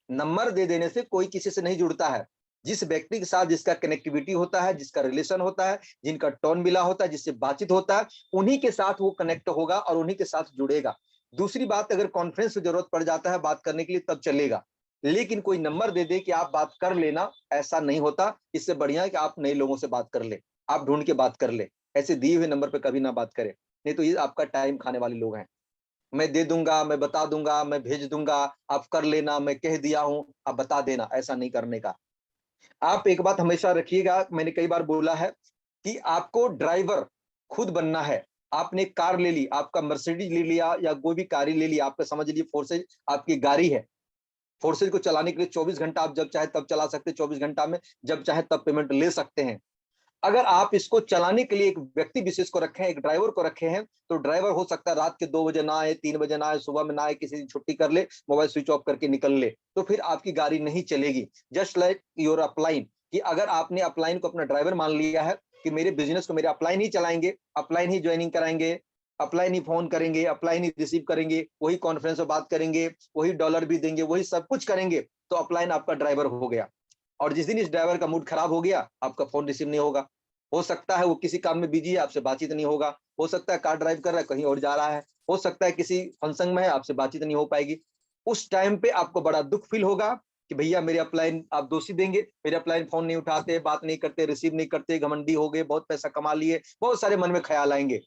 नंबर दे देने से कोई किसी से नहीं जुड़ता है। जिस व्यक्ति के साथ जिसका कनेक्टिविटी होता है, जिसका रिलेशन होता है, जिनका टोन मिला होता है, जिससे बातचीत होता है, उन्हीं के साथ वो कनेक्ट होगा और उन्हीं के साथ जुड़ेगा। दूसरी बात, अगर कॉन्फ्रेंस की जरूरत पड़ जाता है बात करने के लिए तब चलेगा, लेकिन कोई नंबर दे दे कि आप बात कर लेना, ऐसा नहीं होता। इससे बढ़िया है कि आप नए लोगों से बात कर ले, आप ढूंढ के बात कर ले, ऐसे दिए हुए नंबर पर कभी ना बात करें, नहीं तो ये आपका टाइम खाने वाले लोग हैं। मैं दे दूंगा, मैं बता दूंगा, मैं भेज दूंगा, आप कर लेना, मैं कह दिया हूं, आप बता देना, ऐसा नहीं करने का। आप एक बात हमेशा रखिएगा, मैंने कई बार बोला है कि आपको ड्राइवर खुद बनना है। आपने कार ले ली, आपका मर्सिडीज ले लिया या कोई भी कार ले ली, आपका समझ लीजिए फोर्सेज आपकी गाड़ी है। फोर्सेज को चलाने के लिए 24 घंटा आप जब चाहे तब चला सकते हैं, 24 घंटा में जब चाहे तब पेमेंट ले सकते हैं। अगर आप इसको चलाने के लिए एक व्यक्ति विशेष को रखे हैं, एक ड्राइवर को रखे हैं, तो ड्राइवर हो सकता है रात के 2 बजे ना आए, 3 बजे ना आए, सुबह में ना आए, किसी दिन छुट्टी कर ले, मोबाइल स्विच ऑफ करके निकल ले, तो फिर आपकी गाड़ी नहीं चलेगी। जस्ट लाइक योर अपलाइन, कि अगर आपने अपलाइन को अपना ड्राइवर मान लिया है कि मेरे बिजनेस को मेरे अपलाइन ही चलाएंगे, अपलाइन ही ज्वाइनिंग कराएंगे, अपलाइन ही फोन करेंगे, अपलाइन ही रिसीव करेंगे, वही कॉन्फ्रेंस में बात करेंगे, वही डॉलर भी देंगे, वही सब कुछ करेंगे, तो अपलाइन आपका ड्राइवर हो गया। और जिस दिन इस ड्राइवर का मूड खराब हो गया, आपका फोन रिसीव नहीं होगा। हो सकता है वो किसी काम में बिजी है, आपसे बातचीत नहीं होगा। हो सकता है कार ड्राइव कर रहा है, कहीं और जा रहा है। हो सकता है किसी फंक्शन में है, आपसे बातचीत नहीं हो पाएगी। उस टाइम पे आपको बड़ा दुख फील होगा कि भैया मेरे अपलाइन आप दोषी देंगे, मेरे अपलाइन फोन नहीं उठाते, बात नहीं करते, रिसीव नहीं करते, घमंडी हो गए, बहुत पैसा कमा लिए, बहुत सारे मन में ख्याल आएंगे।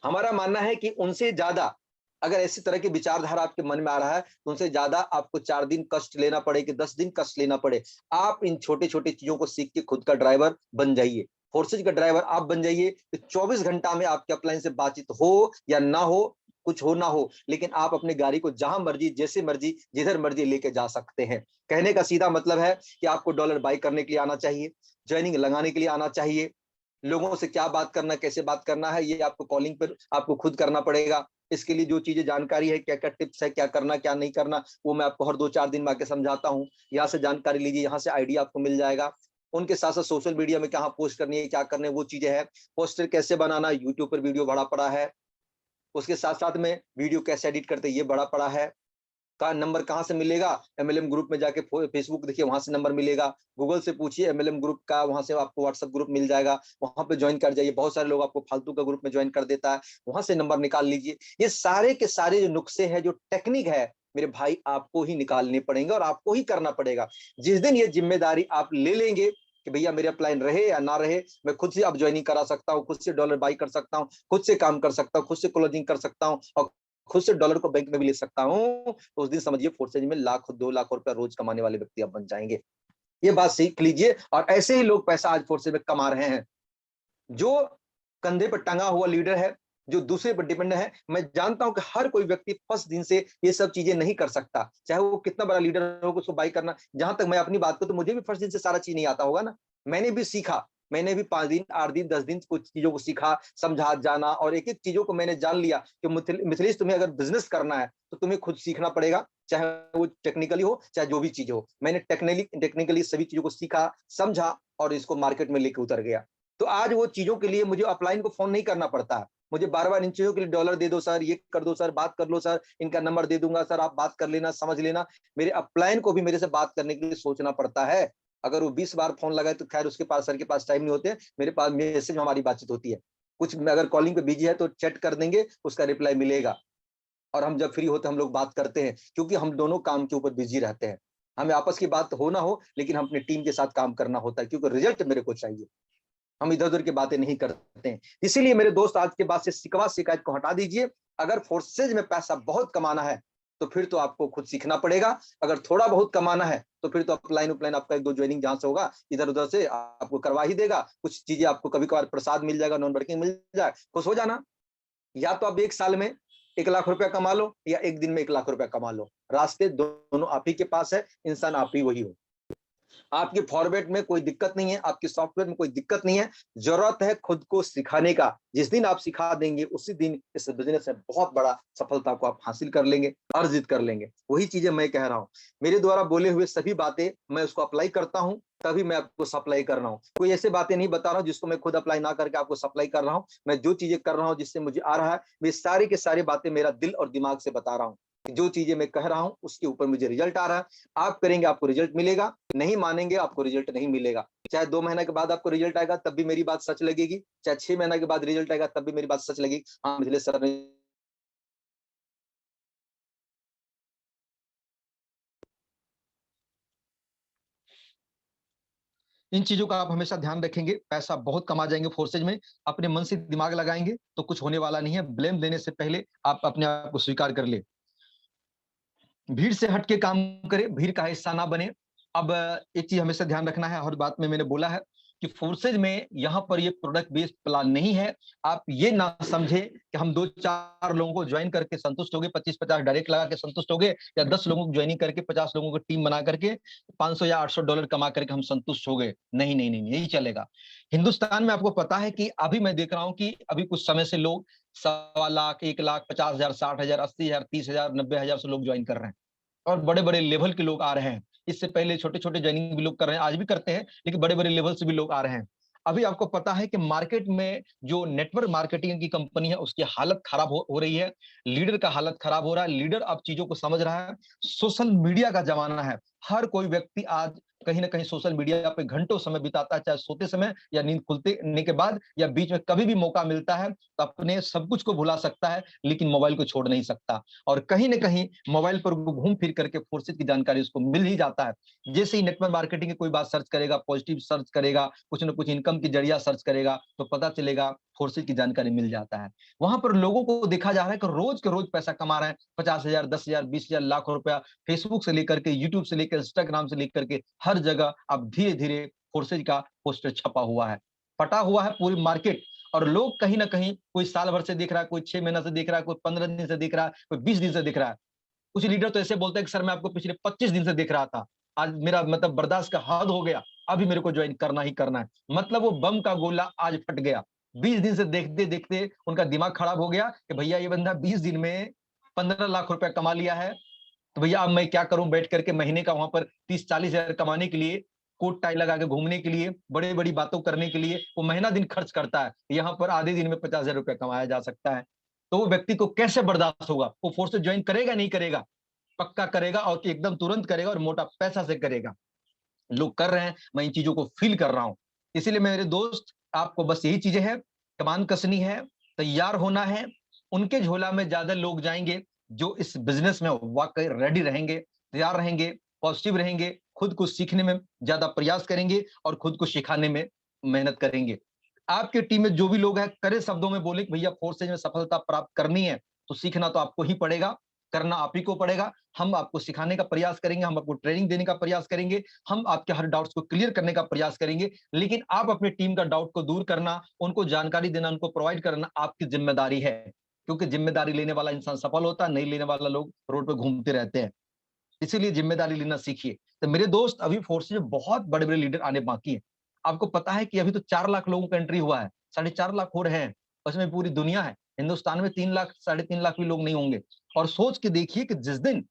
हमारा मानना है कि उनसे ज्यादा, अगर ऐसी तरह की विचारधारा आपके मन में आ रहा है, तो उनसे ज्यादा आपको 4 दिन कष्ट लेना पड़े कि 10 दिन कष्ट लेना पड़े, आप इन छोटे छोटे चीजों को सीख के खुद का ड्राइवर बन जाइए। फोर्सेज का ड्राइवर आप बन जाइए, तो 24 घंटा में आपके अपलाइन से बातचीत हो या ना हो, कुछ हो ना हो, लेकिन आप अपनी गाड़ी को जहां मर्जी, जैसे मर्जी, जिधर मर्जी लेके जा सकते हैं। कहने का सीधा मतलब है कि आपको डॉलर बाई करने के लिए आना चाहिए, ज्वाइनिंग लगाने के लिए आना चाहिए, लोगों से क्या बात करना, कैसे बात करना है, ये आपको कॉलिंग पर आपको खुद करना पड़ेगा। इसके लिए जो चीजें जानकारी है, क्या क्या टिप्स है, क्या करना क्या नहीं करना, वो मैं आपको हर 2-4 दिन में आके समझाता हूँ। यहाँ से जानकारी लीजिए, यहाँ से आइडिया आपको मिल जाएगा। उनके साथ साथ सोशल मीडिया में कहाँ पोस्ट करनी है, क्या करने है, वो चीजें है। पोस्टर कैसे बनाना, यूट्यूब पर वीडियो बड़ा पड़ा है। उसके साथ साथ में वीडियो कैसे एडिट करते हैं, ये बड़ा पड़ा है। का नंबर कहाँ से मिलेगा, एमएलएम ग्रुप में जाके फेसबुक देखिए, वहां से नंबर मिलेगा। गूगल से पूछिए एमएलएम ग्रुप का, वहां से आपको व्हाट्सएप ग्रुप मिल जाएगा, वहां पे ज्वाइन कर जाइए। बहुत सारे लोग आपको फालतू का ग्रुप में ज्वाइन कर देता है, वहां से नंबर निकाल लीजिए। ये सारे के सारे जो नुस्खे हैं, जो टेक्निक है, मेरे भाई आपको ही निकालने पड़ेंगे और आपको ही करना पड़ेगा। जिस दिन ये जिम्मेदारी आप ले लेंगे कि भैया मेरे अपलाइन रहे या ना रहे, मैं खुद से अब ज्वाइनिंग करा सकता हूँ, खुद से डॉलर बाई कर सकता हूँ, खुद से काम कर सकता हूँ, खुद से क्लोजिंग कर सकता हूँ, और खुद से डॉलर को बैंक में भी ले सकता हूं, तो उस दिन समझिए फोर्सेज में 1 लाख 2 लाख रुपया रोज कमाने वाले व्यक्ति आप बन जाएंगे। ये बात सीख लीजिए, और ऐसे ही लोग पैसा आज फोर्सेज में कमा रहे हैं। जो कंधे पर टंगा हुआ लीडर है, जो दूसरे पर डिपेंड है, मैं जानता हूं कि हर कोई व्यक्ति फर्स्ट दिन से ये सब चीजें नहीं कर सकता, चाहे वो कितना बड़ा लीडर हो, उसको बाई करना। जहां तक मैं अपनी बात करूं, तो मुझे भी फर्स्ट दिन से सारा चीज नहीं आता होगा ना। मैंने भी सीखा, मैंने भी 5 दिन 8 दिन 10 दिन कुछ चीजों को सीखा, समझा, जाना, और एक एक चीजों को मैंने जान लिया कि मिथिलेश, तुम्हें अगर बिजनेस करना है तो तुम्हें खुद सीखना पड़ेगा, चाहे वो टेक्निकली हो, चाहे जो भी चीज हो। मैंने टेक्निकली सभी चीजों को सीखा, समझा, और इसको मार्केट में लेके उतर गया। तो आज वो चीजों के लिए मुझे अपलाइन को फोन नहीं करना पड़ता है। मुझे बार बार इन चीजों के लिए डॉलर दे दो सर, ये कर दो सर, बात कर लो सर, इनका नंबर दे दूंगा सर, आप बात कर लेना, समझ लेना। मेरे अपलाइन को भी मेरे से बात करने के लिए सोचना पड़ता है। अगर वो 20 बार फोन लगाए तो खैर उसके पास, सर के पास टाइम नहीं होते, मेरे पास मैसेज में हमारी बातचीत होती है। कुछ अगर कॉलिंग पे बिजी है तो चैट कर देंगे, उसका रिप्लाई मिलेगा, और हम जब फ्री होते हैं हम लोग बात करते हैं, क्योंकि हम दोनों काम के ऊपर बिजी रहते हैं। हमें आपस की बात हो ना हो, लेकिन हम अपनी टीम के साथ काम करना होता है, क्योंकि रिजल्ट मेरे को चाहिए। हम इधर उधर की बातें नहीं करते हैं। इसीलिए मेरे दोस्त, आज के बाद से शिकवा शिकायत को हटा दीजिए। अगर फोर्सेज में पैसा बहुत कमाना है, तो फिर तो आपको खुद सीखना पड़ेगा। अगर थोड़ा बहुत कमाना है, तो फिर तो अपलाइन उपलाइन आपका 1-2 ज्वाइनिंग जहां से होगा, इधर उधर से आपको करवा ही देगा। कुछ चीजें आपको कभी कभार प्रसाद मिल जाएगा, नॉन वर्किंग मिल जाए, खुश हो जाना। या तो आप 1 साल में 1 लाख रुपया कमा लो, या एक दिन में 1 लाख रुपया कमा लो। रास्ते दोनों आप ही के पास है, इंसान आप ही वही हो। आपके फॉर्मेट में कोई दिक्कत नहीं है, आपके सॉफ्टवेयर में कोई दिक्कत नहीं है। जरूरत है खुद को सिखाने का। जिस दिन आप सिखा देंगे, उसी दिन इस बिजनेस में बहुत बड़ा सफलता को आप हासिल कर लेंगे, अर्जित कर लेंगे। वही चीजें मैं कह रहा हूं। मेरे द्वारा बोले हुए सभी बातें मैं उसको अप्लाई करता हूं, तभी मैं आपको सप्लाई कर रहा हूं। कोई ऐसे बातें नहीं बता रहा हूं जिसको मैं खुद अप्लाई ना करके आपको सप्लाई कर रहा हूं। मैं जो चीजें कर रहा हूं, जिससे मुझे आ रहा है, वे सारी के सारी बातें मेरा दिल और दिमाग से बता रहा हूं। जो चीजें मैं कह रहा हूं उसके ऊपर मुझे रिजल्ट आ रहा है। आप करेंगे, आपको रिजल्ट मिलेगा, नहीं मानेंगे, आपको रिजल्ट नहीं मिलेगा। चाहे 2 महीने के बाद आपको रिजल्ट आएगा, तब भी मेरी बात सच लगेगी, चाहे 6 महीने के बाद रिजल्ट आएगा, तब भी मेरी बात सच लगेगी। हाँ, मिथिलेश सर ने इन चीजों का आप हमेशा ध्यान रखेंगे, पैसा बहुत कमा जाएंगे फोर्सेज में। अपने मन से दिमाग लगाएंगे तो कुछ होने वाला नहीं है। ब्लेम देने से पहले आप अपने आप को स्वीकार कर ले। भीड़ से हट के काम करे, भीड़ का हिस्सा ना बने। अब एक चीज हमेशा ध्यान रखना है, हर बात में मैंने बोला है कि फोर्सेज में यहाँ पर ये प्रोडक्ट बेस्ड प्लान नहीं है। आप ये ना समझे कि हम 2-4 लोगों को ज्वाइन करके संतुष्ट हो गए, 25-50 डायरेक्ट लगा के संतुष्ट हो गए, या 10 लोगों को ज्वाइनिंग करके 50 लोगों को टीम बना करके 500 या $800 कमा करके हम संतुष्ट हो गए। नहीं नहीं नहीं, यही चलेगा। हिंदुस्तान में आपको पता है कि अभी मैं देख रहा हूं कि अभी कुछ समय से लोग 1.25 लाख, 1 लाख, 50,000, 60,000, 80,000, 30,000, 90,000 से लोग ज्वाइन कर रहे हैं, और बड़े बड़े लेवल के लोग आ रहे हैं। इससे पहले छोटे छोटे ज्वाइनिंग भी लोग कर रहे हैं, आज भी करते हैं, लेकिन बड़े बड़े लेवल से भी लोग आ रहे हैं। अभी आपको पता है कि मार्केट में जो नेटवर्क मार्केटिंग की कंपनी है उसकी हालत खराब हो रही है, लीडर का हालत खराब हो रहा है। लीडर अब चीजों को समझ रहा है, सोशल मीडिया का जमाना है। हर कोई व्यक्ति आज कहीं ना कहीं सोशल मीडिया पे घंटों समय बिताता है, चाहे सोते समय या नींद खुलने के बाद या बीच में, कभी भी मौका मिलता है तो अपने सब कुछ को भुला सकता है, लेकिन मोबाइल को छोड़ नहीं सकता। और कहीं ना कहीं मोबाइल पर घूम फिर करके फोर्सेज की जानकारी उसको मिल ही जाता है। जैसे ही नेटवर्क मार्केटिंग की कोई बात सर्च करेगा, पॉजिटिव सर्च करेगा, कुछ ना कुछ इनकम की जरिया सर्च करेगा, तो पता चलेगा, फोर्सेज की जानकारी मिल जाता है। वहां पर लोगों को देखा जा रहा है कि रोज के रोज पैसा कमा रहे हैं, 50,000, 10,000, 20,000, लाख रुपया। फेसबुक से लेकर के, यूट्यूब से लेकर, इंस्टाग्राम से लेकर के हर जगह अब धीरे धीरे फोर्सेज का पोस्टर छपा हुआ है, पटा हुआ है पूरी मार्केट। और लोग कहीं ना कहीं, कोई साल भर से देख रहा है, कोई 6 महीना से देख रहा है, कोई 15 दिन से देख रहा है, कोई 20 दिन से देख रहा है। कुछ लीडर तो ऐसे बोलते हैं कि सर मैं आपको पिछले 25 दिन से देख रहा था, आज मेरा मतलब बर्दाश्त का हद हो गया, अभी मेरे को ज्वाइन करना ही करना है। मतलब वो बम का गोला आज फट गया। 20 दिन से देखते देखते उनका दिमाग खराब हो गया कि भैया ये बंदा 20 दिन में 15 लाख रुपया कमा लिया है, तो भैया अब मैं क्या करूं, बैठ करके महीने का वहां पर 30-40 हजार कमाने के लिए, कोट टाई लगा के घूमने के लिए, बड़े बड़ी बातों करने के लिए वो महीना दिन खर्च करता है। यहाँ पर आधे दिन में 50,000 रुपया कमाया जा सकता है। तो वो व्यक्ति को कैसे बर्दाश्त होगा? वो फोर्स ज्वाइन करेगा नहीं करेगा? पक्का करेगा, और एकदम तुरंत करेगा, और मोटा पैसा से करेगा। लोग कर रहे हैं, मैं इन चीजों को फील कर रहा हूं। इसीलिए मेरे दोस्त, आपको बस यही चीजें हैं, कमान कसनी है, तैयार होना है। उनके झोला में ज्यादा लोग जाएंगे जो इस बिजनेस में वाकई रेडी रहेंगे, तैयार रहेंगे, पॉजिटिव रहेंगे, खुद को सीखने में ज्यादा प्रयास करेंगे और खुद को सिखाने में मेहनत करेंगे। आपके टीम में जो भी लोग हैं, करे शब्दों में बोले कि भैया फोर्सेज में सफलता प्राप्त करनी है तो सीखना तो आपको ही पड़ेगा, करना आप ही को पड़ेगा। हम आपको सिखाने का प्रयास करेंगे, हम आपको ट्रेनिंग देने का प्रयास करेंगे, हम आपके हर डाउट्स को क्लियर करने का प्रयास करेंगे। लेकिन आप अपनी टीम का डाउट को दूर करना, उनको जानकारी देना, उनको प्रोवाइड करना आपकी जिम्मेदारी है। क्योंकि जिम्मेदारी लेने वाला इंसान सफल होता है, नहीं लेने वाला लोग रोड पे घूमते रहते हैं। इसीलिए जिम्मेदारी लेना सीखिए। तो मेरे दोस्त, अभी फोर्स में बहुत बड़े बड़े लीडर आने बाकी है। आपको पता है कि अभी तो 4 लाख लोगों का एंट्री हुआ है, 4.5 लाख हो रहे हैं, उसमें पूरी दुनिया है। हिंदुस्तान में 3 लाख, 3.5 लाख भी लोग नहीं होंगे। और सोच के देखिए कि जिस दिन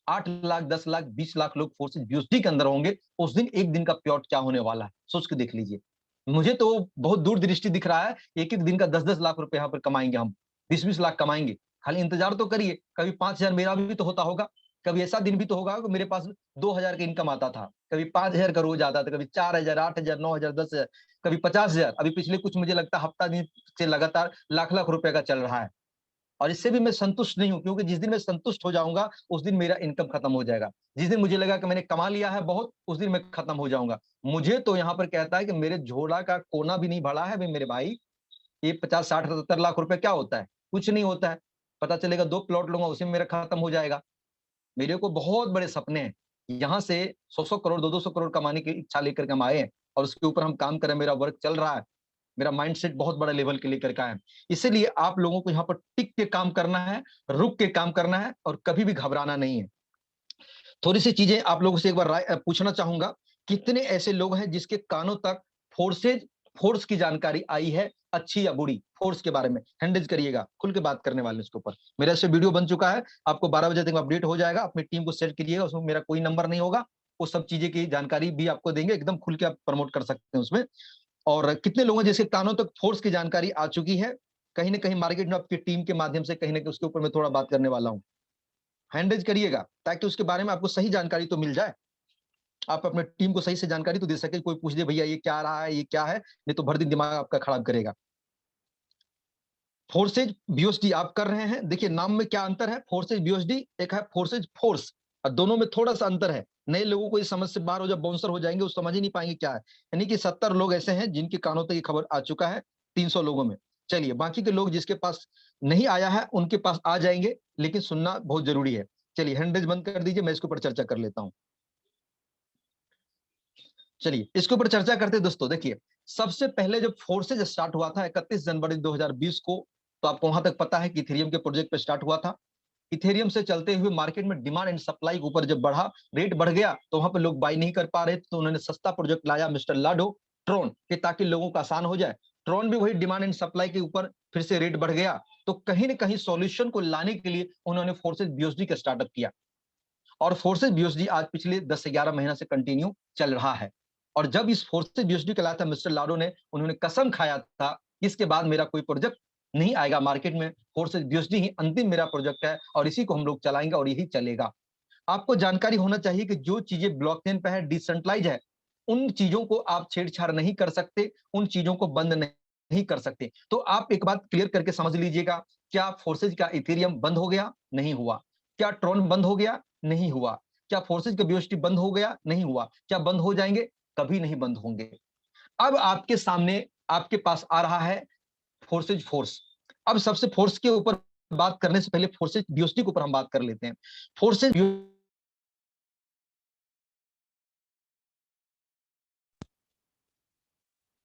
8 लाख, 10 लाख, 20 लाख लोग फोर्सेज बीओसी के अंदर होंगे, उस दिन एक दिन का प्लॉट क्या होने वाला है, सोच के देख लीजिए। मुझे तो बहुत दूरदृष्टि दिख रहा है, एक एक दिन का 10-10 लाख रुपए यहाँ पर कमाएंगे हम, 20-20 लाख कमाएंगे। खाली इंतजार तो करिए, कभी 5,000 मेरा भी तो होता होगा, कभी ऐसा दिन भी तो होगा कि मेरे पास 2,000 का इनकम आता था, कभी 5,000 का रोज आता था, कभी 4,000, 8,000, 9,000, 10,000, कभी 50,000। अभी पिछले कुछ, मुझे लगता है हफ्ता दिन से लगातार लाख लाख रुपए का चल रहा है। और इससे भी मैं संतुष्ट नहीं हूं, क्योंकि जिस दिन मैं संतुष्ट हो जाऊंगा उस दिन मेरा इनकम खत्म हो जाएगा। जिस दिन मुझे लगा कि मैंने कमा लिया है बहुत, उस दिन मैं खत्म हो जाऊंगा। मुझे तो यहाँ पर कहता है कि मेरे झोला का कोना भी नहीं भरा है भाई मेरे भाई। ये 50, 60, 70 लाख रुपए क्या होता है? कुछ नहीं होता है। पता चलेगा 2 प्लॉट लूंगा, उसी में मेरा खत्म हो जाएगा। मेरे को बहुत बड़े सपने हैं, यहाँ से 100-100 करोड़, 200-200 करोड़ कमाने की इच्छा लेकर के हम आए हैं, और उसके ऊपर हम काम करें, मेरा वर्क चल रहा है। मेरा माइंडसेट बहुत बड़ा लेवल के लेकर का है। इसीलिए आप लोगों को यहाँ पर टिक के काम करना है, रुक के काम करना है, और कभी भी घबराना नहीं है। थोड़ी सी चीजें आप लोगों से एक बार राय पूछना चाहूंगा। कितने ऐसे लोग हैं जिसके कानों तक फोर्सेज, फोर्स की जानकारी आई है, अच्छी या बुरी, फोर्स के बारे में? हैंडल करिएगा, खुल के बात करने वाले इसके ऊपर। मेरा से वीडियो बन चुका है, आपको 12 बजे तक अपडेट हो जाएगा। अपनी टीम को सेट कीजिएगा, उसमें मेरा कोई नंबर नहीं होगा, वो सब चीजें की जानकारी भी आपको देंगे, एकदम खुल के आप प्रमोट कर सकते हैं उसमें। और कितने लोगों जिसके कानों तक फोर्स की जानकारी आ चुकी है, कहीं ना कहीं मार्केट में आपकी टीम के माध्यम से, कहीं ना कहीं उसके ऊपर मैं थोड़ा बात करने वाला हूं। हैंडल करिएगा, ताकि उसके बारे में आपको सही जानकारी तो मिल जाए, आप अपने टीम को सही से जानकारी तो दे सके। कोई पूछ दे भैया ये क्या रहा है, ये क्या है, नहीं तो भर दिन दिमाग आपका खराब करेगा। फोर्सेज बीओएसडी आप कर रहे हैं, देखिए नाम में क्या अंतर है। फोर्सेज बीओएसडी, एक है फोर्सेज फोर्स, और दोनों में थोड़ा सा अंतर है। नए लोगों को इस समझ से बाहर हो, जब बाउंसर हो जाएंगे वो समझ ही नहीं पाएंगे क्या है। यानी कि 70 लोग ऐसे हैं जिनके कानों तक ये खबर आ चुका है 300 लोगों में। चलिए, बाकी के लोग जिसके पास नहीं आया है उनके पास आ जाएंगे, लेकिन सुनना बहुत जरूरी है। चलिए, हैंडरेज बंद कर दीजिए, मैं इसके ऊपर चर्चा कर लेता हूं। चलिए, इसके ऊपर चर्चा करते हैं दोस्तों। देखिए, सबसे पहले जब फोर्सेज स्टार्ट हुआ था 31 जनवरी 2020 को, तो आपको वहां तक पता है कि इथेरियम के प्रोजेक्ट पे स्टार्ट हुआ था। इथेरियम से चलते हुए मार्केट में डिमांड एंड सप्लाई के ऊपर जब बढ़ा, रेट बढ़ गया, तो वहां पे लोग बाई नहीं कर पा रहे, तो उन्होंने सस्ता प्रोजेक्ट लाया मिस्टर लाडो, ट्रोन, कि ताकि लोगों को आसान हो जाए। ट्रोन भी वही डिमांड एंड सप्लाई के ऊपर फिर से रेट बढ़ गया, तो कहीं ना कहीं सॉल्यूशन को लाने के लिए उन्होंने फोर्सेज बीओएसडी का स्टार्टअप किया। और फोर्सेज बीओएसडी आज पिछले 10 से 11 महीना से कंटिन्यू चल रहा है। और जब इस फोर्सेज बीओएसडी का लाया था मिस्टर लाडो ने, उन्होंने कसम खाया था, इसके बाद मेरा कोई प्रोजेक्ट नहीं आएगा मार्केट में, फोर्सेज बीओएसडी ही अंतिम मेरा प्रोजेक्ट है और इसी को हम लोग चलाएंगे और यही चलेगा। आपको जानकारी होना चाहिए कि जो चीजें ब्लॉकचेन पे है, डिसेंट्रलाइज है, उन चीजों को आप छेड़छाड़ नहीं कर सकते, उन चीजों को बंद नहीं कर सकते। तो आप एक बात क्लियर करके समझ लीजिएगा, क्या फोर्सेज का इथेरियम बंद हो गया? नहीं हुआ। क्या ट्रोन बंद हो गया? नहीं हुआ। क्या फोर्सेज का बीओएसडी बंद हो गया? नहीं हुआ। क्या बंद हो जाएंगे? कभी नहीं बंद होंगे। अब आपके सामने, आपके पास आ रहा है फोर्सेज फोर्स। अब सबसे फोर्स के ऊपर बात करने से पहले फोर्सेज बीओएसडी के ऊपर हम बात कर लेते हैं। फोर्सेज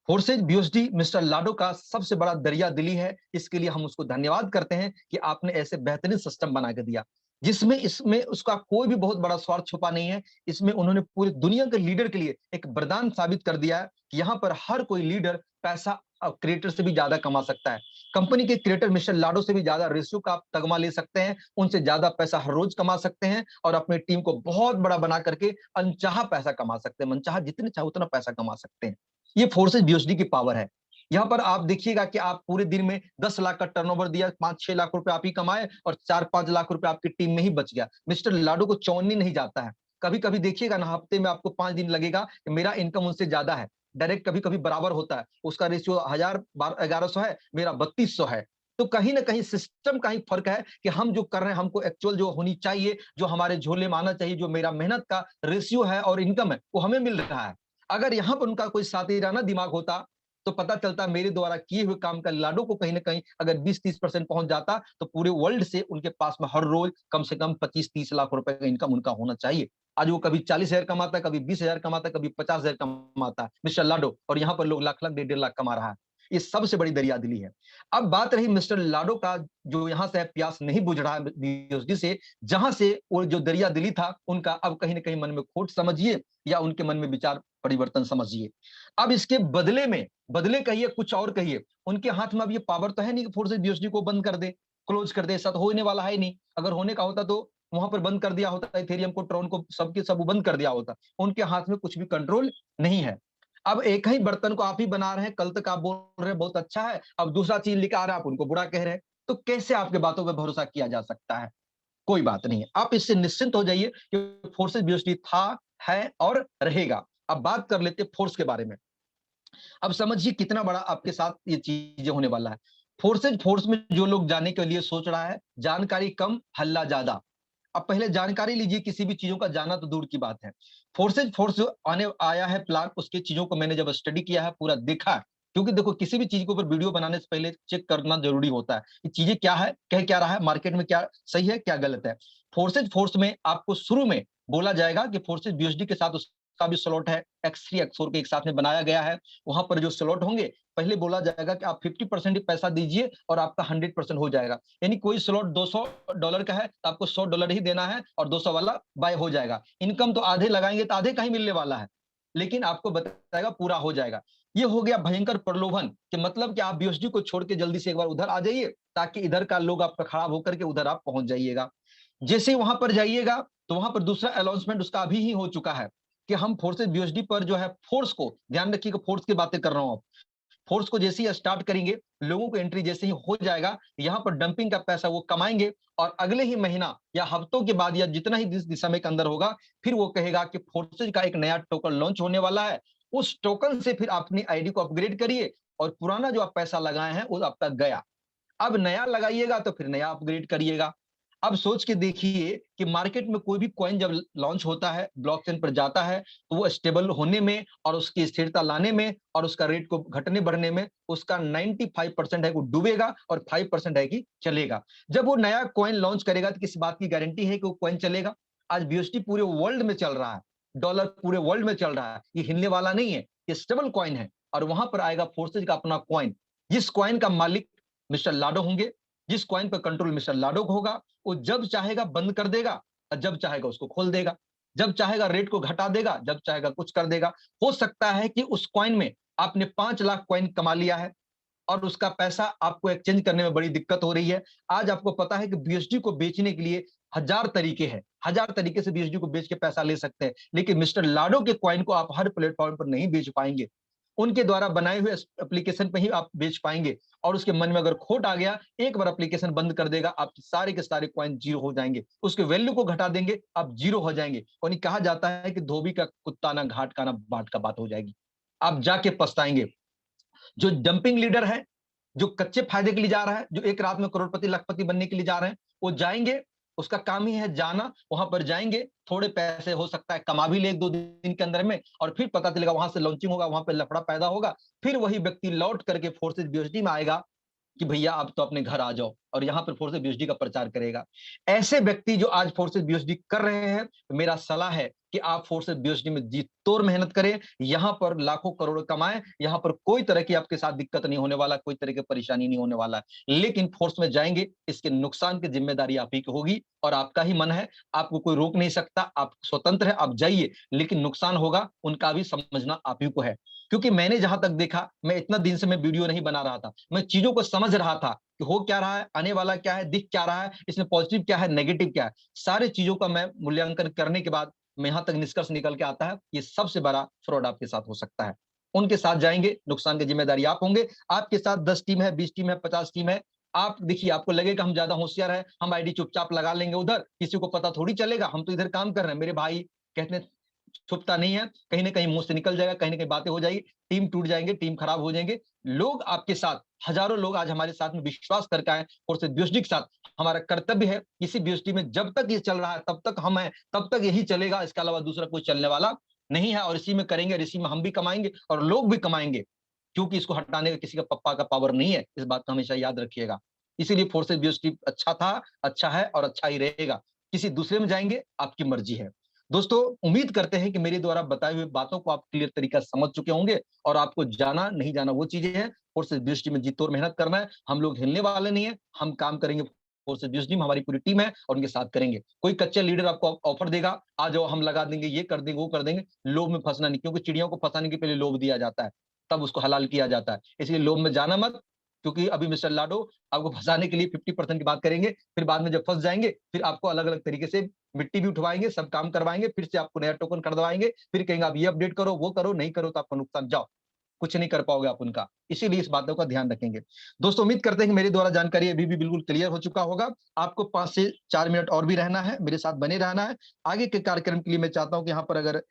फोर्सेज बीओएसडी मिस्टर लाडो का सबसे बड़ा दरिया दिली है। इसके लिए हम उसको धन्यवाद करते हैं कि आपने ऐसे बेहतरीन सिस्टम बना के दिया, जिसमें इसमें उसका कोई भी बहुत बड़ा स्वार्थ छुपा नहीं है। इसमें उन्होंने पूरी दुनिया के लीडर के लिए एक वरदान साबित कर दिया है कि यहाँ पर हर कोई लीडर पैसा क्रिएटर से भी ज्यादा कमा सकता है। कंपनी के क्रिएटर मिस्टर लाडो से भी ज्यादा रेशियो का आप तगमा ले सकते हैं, उनसे ज्यादा पैसा हर रोज कमा सकते हैं और अपनी टीम को बहुत बड़ा बना करके अनचाहा पैसा कमा सकते हैं, मनचाहा जितने चाहे उतना पैसा कमा सकते हैं। ये फोर्सेज बीओएसडी की पावर है। यहाँ पर आप देखिएगा कि आप पूरे दिन में 10 लाख का टर्नओवर दिया, 5-6 लाख रुपए आप ही कमाए और 4-5 लाख रुपए आपकी टीम में ही बच गया। मिस्टर लाडो को चौनी नहीं जाता है। कभी कभी देखिएगा ना, हफ्ते में आपको 5 दिन लगेगा कि मेरा इनकम उनसे ज्यादा है, डायरेक्ट कभी कभी बराबर होता है, उसका रेशियो 1000-1100 है, मेरा 3200 है। तो कहीं ना कहीं सिस्टम का ही फर्क है कि हम जो कर रहे हैं, हमको एक्चुअल जो होनी चाहिए, जो हमारे झोले में आना चाहिए, जो मेरा मेहनत का रेशियो है और इनकम है, वो हमें मिल रहा है। अगर यहाँ पर उनका कोई साथीराना दिमाग होता तो पता चलता मेरे द्वारा किए हुए काम का लाडो को कहीं ना कहीं अगर 20-30% पहुंच जाता, तो पूरे वर्ल्ड से उनके पास में हर रोज कम से कम 25-30 लाख रुपए का इनकम उनका होना चाहिए। आज वो कभी 40,000 कमाता, कभी 20,000 कमाता, कभी 50,000 कमाता मिस्टर लाडो, और यहाँ पर लोग लाख लाख 1.5 लाख कमा रहा है। ये सबसे बड़ी दरियादिली है। अब बात रही मिस्टर लाडो का, जो यहाँ से प्यास नहीं बुझ रहा है बीओएसडी से, जहां से वो जो दरियादिली था उनका, अब कहीं ना कहीं मन में खोट समझिए या उनके मन में विचार परिवर्तन समझिए। अब इसके बदले में, बदले कहिए कुछ और कहिए, उनके हाथ में अब ये पावर तो है नहीं कि फोर्सेज बीओएसडी को बंद कर दे, क्लोज कर दे। ऐसा तो होने वाला है नहीं। अगर होने का होता तो वहां पर बंद कर दिया होता, इथेरियम को, ट्रोन को, सबके सब बंद कर दिया होता। उनके हाथ में कुछ भी कंट्रोल नहीं है। अब एक ही बर्तन को आप ही बना रहे हैं, कल तक आप बोल रहे हैं बहुत अच्छा है, अब दूसरा चीज लेकर आ रहे हैं, आप उनको बुरा कह रहे हैं। तो कैसे आपके बातों पर भरोसा किया जा सकता है? कोई बात नहीं है, आप इससे निश्चिंत हो जाइए कि फोर्सेज बीओएसडी था, है और रहेगा। अब बात कर लेते हैं फोर्स के बारे में। अब समझिए कितना बड़ा आपके साथ ये चीजें होने वाला है। फोर्स में जो लोग जाने के लिए सोच रहा है, जानकारी कम हल्ला ज्यादा। अब पहले जानकारी लीजिए, किसी भी चीजों का जाना तो दूर की बात है। फोर्स आने आया है प्लान, उसकी चीजों को मैंने जब स्टडी किया है, पूरा देखा है। क्योंकि देखो, किसी भी चीज के ऊपर वीडियो बनाने से पहले चेक करना जरूरी होता है कि चीजें क्या है, कह क्या रहा है, मार्केट में क्या सही है, क्या गलत है। फोर्स में आपको शुरू में बोला जाएगा कि फोर्सेज बीओएसडी के साथ उसका भी स्लॉट है, X3 X4 के एक साथ में बनाया गया है। वहां पर जो स्लॉट होंगे, पहले बोला जाएगा कि आप 50% ही पैसा दीजिए और आपका 100% हो जाएगा। यानी कोई स्लॉट $200 का है तो आपको $100 ही देना है और 200 वाला बाय हो जाएगा। इनकम तो आधे लगाएंगे तो आधे का ही मिलने वाला है, लेकिन आपको बताएगा पूरा हो जाएगा। ये हो गया भयंकर प्रलोभन, कि मतलब कि आप बीओएसडी को छोड़ के जल्दी से एक बार उधर आ जाइए, ताकि इधर का लोग आपका खराब होकर के उधर आप पहुंच जाइएगा। जैसे ही वहां पर जाइएगा, तो वहां पर दूसरा अनाउंसमेंट उसका अभी ही हो चुका है कि हम फोर्सेज बीओएसडी पर जो है, फोर्स को ध्यान रखिएगा, फोर्स की बातें कर रहा हूं। फोर्स को जैसे ही स्टार्ट करेंगे, लोगों को एंट्री जैसे ही हो जाएगा, यहाँ पर डंपिंग का पैसा वो कमाएंगे और अगले ही महीना या हफ्तों के बाद या जितना ही समय के अंदर होगा, फिर वो कहेगा कि फोर्सेज का एक नया टोकन लॉन्च होने वाला है, उस टोकन से फिर अपनी आईडी को अपग्रेड करिए और पुराना जो आप पैसा लगाए हैं वो आपका गया। अब नया लगाइएगा तो फिर नया अपग्रेड करिएगा। अब सोच के देखिए कि मार्केट में कोई भी कॉइन जब लॉन्च होता है, ब्लॉकचेन पर जाता है, तो वो स्टेबल होने में और उसकी स्थिरता लाने में और उसका रेट को घटने बढ़ने में उसका 95% है वो डूबेगा और 5% है कि चलेगा। जब वो नया कॉइन लॉन्च करेगा तो किस बात की गारंटी है कि वो कॉइन चलेगा? आज बीएसटी पूरे वर्ल्ड में चल रहा है, डॉलर पूरे वर्ल्ड में चल रहा है, ये हिलने वाला नहीं है, ये स्टेबल कॉइन है। और वहां पर आएगा फोर्सेज का अपना कॉइन, जिस कॉइन का मालिक मिस्टर लाडो होंगे, जिस कॉइन पर कंट्रोल मिस्टर लाडो को होगा, वो जब चाहेगा बंद कर देगा और जब चाहेगा उसको खोल देगा, जब चाहेगा रेट को घटा देगा, जब चाहेगा कुछ कर देगा। हो सकता है कि उस कॉइन में आपने 5 लाख कॉइन कमा लिया है और उसका पैसा आपको एक्सचेंज करने में बड़ी दिक्कत हो रही है। आज आपको पता है कि बीएसडी को बेचने के लिए हजार तरीके हैं, हजार तरीके से बीएसडी को बेच के पैसा ले सकते हैं, लेकिन मिस्टर लाडो के कॉइन को आप हर प्लेटफॉर्म पर नहीं बेच पाएंगे। उनके द्वारा बनाए हुए एप्लीकेशन पे ही आप बेच पाएंगे। और उसके मन में अगर खोट आ गया, एक बार एप्लीकेशन बंद कर देगा, आपके सारे के सारे कॉइन जीरो हो जाएंगे, उसके वैल्यू को घटा देंगे, आप जीरो हो जाएंगे। और कहा जाता है कि धोबी का कुत्ता ना घाट का ना बाट का बात हो जाएगी, आप जाके पछताएंगे। जो डंपिंग लीडर है, जो कच्चे फायदे के लिए जा रहा है, जो एक रात में करोड़पति लाखपति बनने के लिए जा रहे हैं, वो जाएंगे, उसका काम ही है जाना, वहां पर जाएंगे, थोड़े पैसे हो सकता है कमा भी ले 1-2 दिन के अंदर में, और फिर पता चलेगा वहां से लॉन्चिंग होगा, वहां पर लफड़ा पैदा होगा, फिर वही व्यक्ति लौट करके फोर्सेज बीएसडी में आएगा कि भैया आप तो अपने घर आ जाओ, और यहाँ पर फोर्सेज बीएसडी का प्रचार करेगा। ऐसे व्यक्ति जो आज फोर्सेज बीएसडी कर रहे हैं, मेरा सलाह है कि आप फोर्सेज बीएसडी में जी तोड़ मेहनत करें, यहाँ पर लाखों करोड़ कमाएं, यहाँ पर कोई तरह की आपके साथ दिक्कत नहीं होने वाला, कोई तरह की परेशानी नहीं होने वाला। लेकिन फोर्स में जाएंगे, इसके नुकसान की जिम्मेदारी आप ही की होगी, और आपका ही मन है, आपको कोई रोक नहीं सकता, आप स्वतंत्र है, आप जाइए, लेकिन नुकसान होगा उनका भी समझना आप ही को है। क्योंकि मैंने जहां तक देखा, मैं इतना दिन से मैं वीडियो नहीं बना रहा था, मैं चीजों को समझ रहा था कि हो क्या रहा है, आने वाला क्या है, दिख क्या रहा है, इसमें पॉजिटिव क्या है, नेगेटिव क्या है, सारे चीजों का मैं मूल्यांकन करने के बाद मैं यहां तक निष्कर्ष निकल के आता है, ये सबसे बड़ा फ्रॉड आपके साथ हो सकता है। उनके साथ जाएंगे, नुकसान की जिम्मेदारी आप होंगे। आपके साथ 10 टीम है, 20 टीम है, 50 टीम है, आप देखिए, आपको लगेगा हम ज्यादा होशियार है, हम आईडी चुपचाप लगा लेंगे उधर, किसी को पता थोड़ी चलेगा, हम तो इधर काम कर रहे हैं। मेरे भाई कहते हैं छुपता नहीं है, कहीं ना कहीं मुंह से निकल जाएगा, कहीं ना कहीं बातें हो जाएगी, टीम टूट जाएंगे, टीम खराब हो जाएंगे। लोग आपके साथ, हजारों लोग आज हमारे साथ में विश्वास करके आए, और से बीएसडी के साथ हमारा कर्तव्य है, इसी बीएसडी में जब तक ये चल रहा है तब तक हम हैं, तब तक यही चलेगा, इसके अलावा दूसरा कोई चलने वाला नहीं है। और इसी में करेंगे, और इसी में हम भी कमाएंगे और लोग भी कमाएंगे, क्योंकि इसको हटाने का किसी का पप्पा का पावर नहीं है, इस बात को हमेशा याद रखिएगा। इसीलिए फोर्सेज बीएसडी अच्छा था, अच्छा है और अच्छा ही रहेगा। किसी दूसरे में जाएंगे, आपकी मर्जी है। दोस्तों, उम्मीद करते हैं कि मेरे द्वारा बताई हुई बातों को आप क्लियर तरीका समझ चुके होंगे, और आपको जाना नहीं जाना वो चीजें हैं। फोर्सेज बीएसडी में जी तोड़ मेहनत करना है, हम लोग हिलने वाले नहीं है, हम काम करेंगे, फोर्सेज बीएसडी में हमारी पूरी टीम है और उनके साथ करेंगे। कोई कच्चे लीडर आपको ऑफर देगा, आ जाओ हम लगा देंगे, ये कर देंगे, वो कर देंगे, लोभ में फंसना नहीं, क्योंकि चिड़ियों को फंसाने के पहले लोभ दिया जाता है, तब उसको हलाल किया जाता है। इसलिए लोभ में जाना मत, क्योंकि अभी मिस्टर लाडो आपको फंसाने के लिए 50% की बात करेंगे, फिर बाद में जब फंस जाएंगे, फिर आपको अलग अलग तरीके से मिट्टी भी उठवाएंगे, सब काम करवाएंगे, फिर से आपको नया टोकन करवाएंगे, फिर कहेंगे आप ये अपडेट करो, वो करो, नहीं करो तो आपका नुकसान, जाओ, कुछ नहीं कर पाओगे आप उनका। इसीलिए इस बातों का ध्यान रखेंगे। दोस्तों, उम्मीद करते हैं कि मेरे द्वारा जानकारी अभी भी बिल्कुल क्लियर हो चुका होगा। आपको 5 से 4 मिनट और भी रहना है, मेरे साथ बने रहना है। आगे के कार्यक्रम के लिए मैं चाहता हूं कि यहाँ पर अगर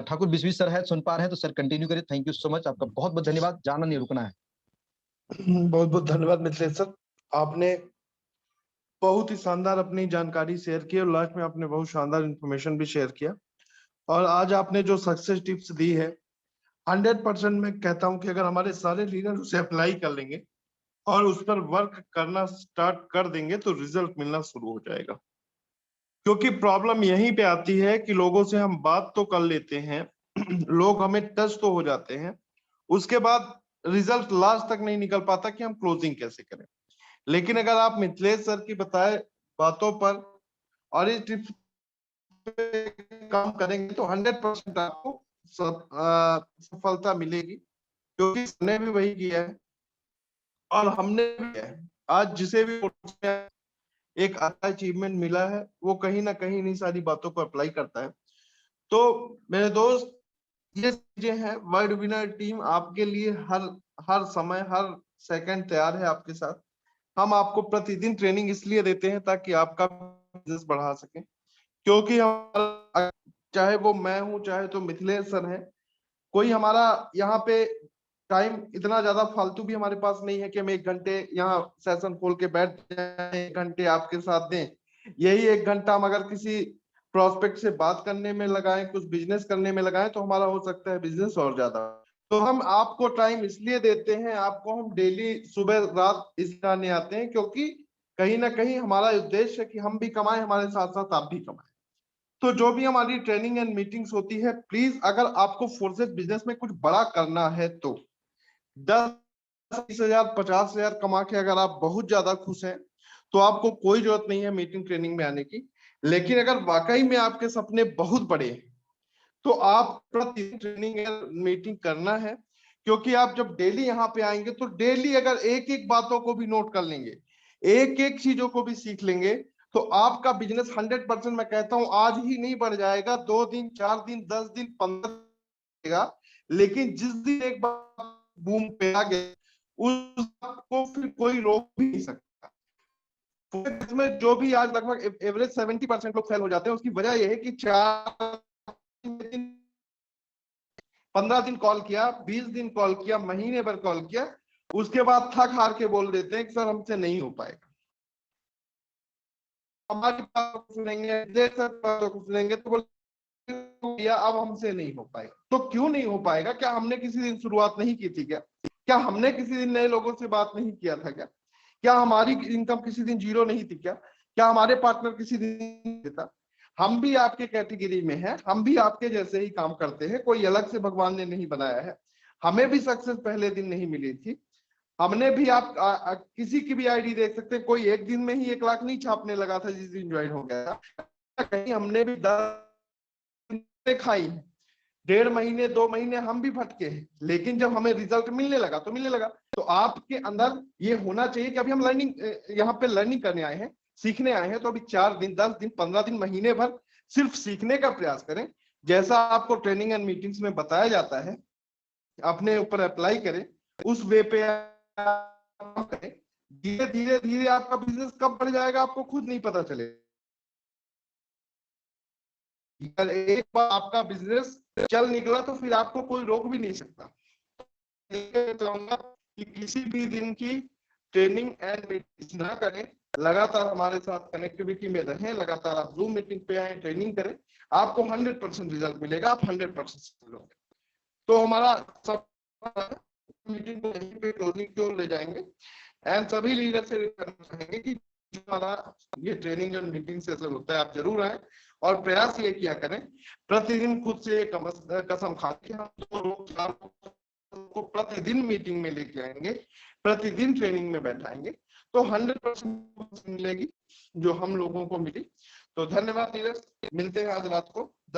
ठाकुर बिस्वी सर है, सुन पा रहे हैं तो सर कंटिन्यू करें। थैंक यू सो मच, आपका बहुत बहुत धन्यवाद, जाना नहीं रुकना है। बहुत बहुत धन्यवाद मिथिलेश सर, आपने बहुत ही शानदार अपनी जानकारी शेयर की और लास्ट में आपने बहुत शानदार इंफॉर्मेशन भी शेयर किया। और आज आपने जो सक्सेस टिप्स दी है, 100% मैं कहता हूं कि अगर हमारे सारे लीडर उसे अप्लाई कर लेंगे और उस पर वर्क करना स्टार्ट कर देंगे तो रिजल्ट मिलना शुरू हो जाएगा। क्योंकि प्रॉब्लम यहीं पे आती है कि लोगों से हम बात तो कर लेते हैं, लोग हमें टच तो हो जाते हैं, उसके बाद रिजल्ट लास्ट तक नहीं निकल पाता कि हम क्लोजिंग कैसे करें। लेकिन अगर आप मिथिलेश सर की बताए बातों पर और इस टिप्स पे काम करेंगे तो 100% आपको सफलता मिलेगी, क्योंकि हमने भी वही किया है और हमने भी किया है। आज जिसे भी एक अच्छा अचीवमेंट मिला है, वो कहीं ना कहीं इन्हीं सारी बातों को अप्लाई करता है। तो मेरे दोस्त, ये चीजें हैं, वर्ल्ड विनर टीम आपके लिए हर समय हर सेकंड तैयार है आपके साथ। हम आपको प्रतिदिन ट्रेनिंग इसलिए देते हैं ताकि आपका बिजनेस बढ़ा सके, क्योंकि हमारा, चाहे वो मैं हूं चाहे तो मिथिलेश सर है, कोई हमारा यहाँ पे टाइम इतना ज्यादा फालतू भी हमारे पास नहीं है कि हम 1 घंटे यहाँ सेशन खोल के बैठ जाए, 1 घंटे आपके साथ दें यही 1 घंटा हम अगर किसी प्रोस्पेक्ट से बात करने में लगाएं, कुछ बिजनेस करने में लगाएं, तो हमारा हो सकता है बिजनेस और ज्यादा। तो हम आपको टाइम इसलिए देते हैं, आपको हम डेली सुबह रात इसलिए आने आते हैं क्योंकि कहीं ना कहीं हमारा उद्देश्य है कि हम भी कमाएं, हमारे साथ साथ आप भी कमाएं। तो जो भी हमारी ट्रेनिंग एंड मीटिंग्स होती है, प्लीज अगर आपको फोर्सेस बिजनेस में कुछ बड़ा करना है तो 10-20,000 50,000 कमा के अगर आप बहुत ज्यादा खुश हैं तो आपको कोई जरूरत नहीं है मीटिंग ट्रेनिंग में आने की। लेकिन अगर वाकई में आपके सपने बहुत बड़े हैं तो आप प्रतिदिन ट्रेनिंग या मीटिंग करना है, क्योंकि आप जब डेली यहाँ पे आएंगे तो डेली अगर एक एक बातों को भी नोट कर लेंगे, एक एक चीजों को भी सीख लेंगे, तो आपका बिजनेस 100% मैं कहता हूं आज ही नहीं बढ़ जाएगा, 2 दिन 4 दिन 10 दिन 15 दिन, लेकिन जिस दिन एक बार बूम पे आ गए उस को फिर कोई रोक भी नहीं सकता। में जो भी आज लगभग एवरेज 70% लोग फेल हो जाते हैं, उसकी वजह यह है कि 15 दिन कॉल किया, 20 दिन कॉल किया, महीने भर कॉल किया, उसके बाद थक हार के बोल देते हैं कि सर हमसे नहीं हो पाएगा। हमारी बात सुनेंगे, देर तक बातों को सुनेंगे तो बोल या अब हमसे नहीं हो पाएगा। तो क्यों नहीं हो पाएगा? क्या हमने किसी दिन शुरुआत नहीं की थी? क्या हमने किसी दिन नए लोगों से बात नहीं किया था? क्या हमारी इनकम किसी दिन जीरो नहीं थी? क्या हमारे पार्टनर किसी दिन था? हम भी आपके कैटेगरी में हैं, हम भी आपके जैसे ही काम करते हैं, कोई अलग से भगवान ने नहीं बनाया है। हमें भी सक्सेस पहले दिन नहीं मिली थी। हमने भी आप किसी की भी आईडी देख सकते हैं, कोई एक दिन में ही 1 लाख नहीं छापने लगा था जिस दिन ज्वाइन हो गया था। कहीं हमने भी 10 खाई है, 1.5 महीने 2 महीने हम भी भटके हैं, लेकिन जब हमें रिजल्ट मिलने लगा तो मिलने लगा। तो आपके अंदर ये होना चाहिए कि अभी हम लर्निंग, यहाँ पे लर्निंग करने आए हैं, सीखने आए हैं, तो अभी 4 दिन 10 दिन 15 दिन महीने भर सिर्फ सीखने का प्रयास करें। जैसा आपको ट्रेनिंग एंड मीटिंग्स में बताया जाता है अपने ऊपर अप्लाई करें, उस वे पे करें। धीरे धीरे धीरे आपका बिजनेस कब बढ़ जाएगा आपको खुद नहीं पता चलेगा। एक बार आपका बिजनेस चल निकला तो फिर आपको कोई रोक भी नहीं सकता। चाहूंगा कि किसी भी दिन की ट्रेनिंग एंड मीटिंग ना करें, लगातार हमारे साथ कनेक्टिविटी में रहें, लगातार आप जूम मीटिंग पे आए, ट्रेनिंग करें, आपको 100% रिजल्ट मिलेगा, आप 100% लोगे। तो हमारा सब मीटिंग को यहीं पे क्लोजिंग की ओर ले जाएंगे एंड सभी लीडर से करना चाहेंगे कि हमारा ये ट्रेनिंग और मीटिंग सेशन होता है, आप जरूर आए और प्रयास ये किया करें, प्रतिदिन खुद से कसम खा के हम 2 लोग 4 को प्रतिदिन मीटिंग में लेके आएंगे, प्रतिदिन ट्रेनिंग में बैठाएंगे, तो 100% मिलेगी जो हम लोगों को मिली। तो धन्यवाद नीरज, मिलते हैं आज रात को 10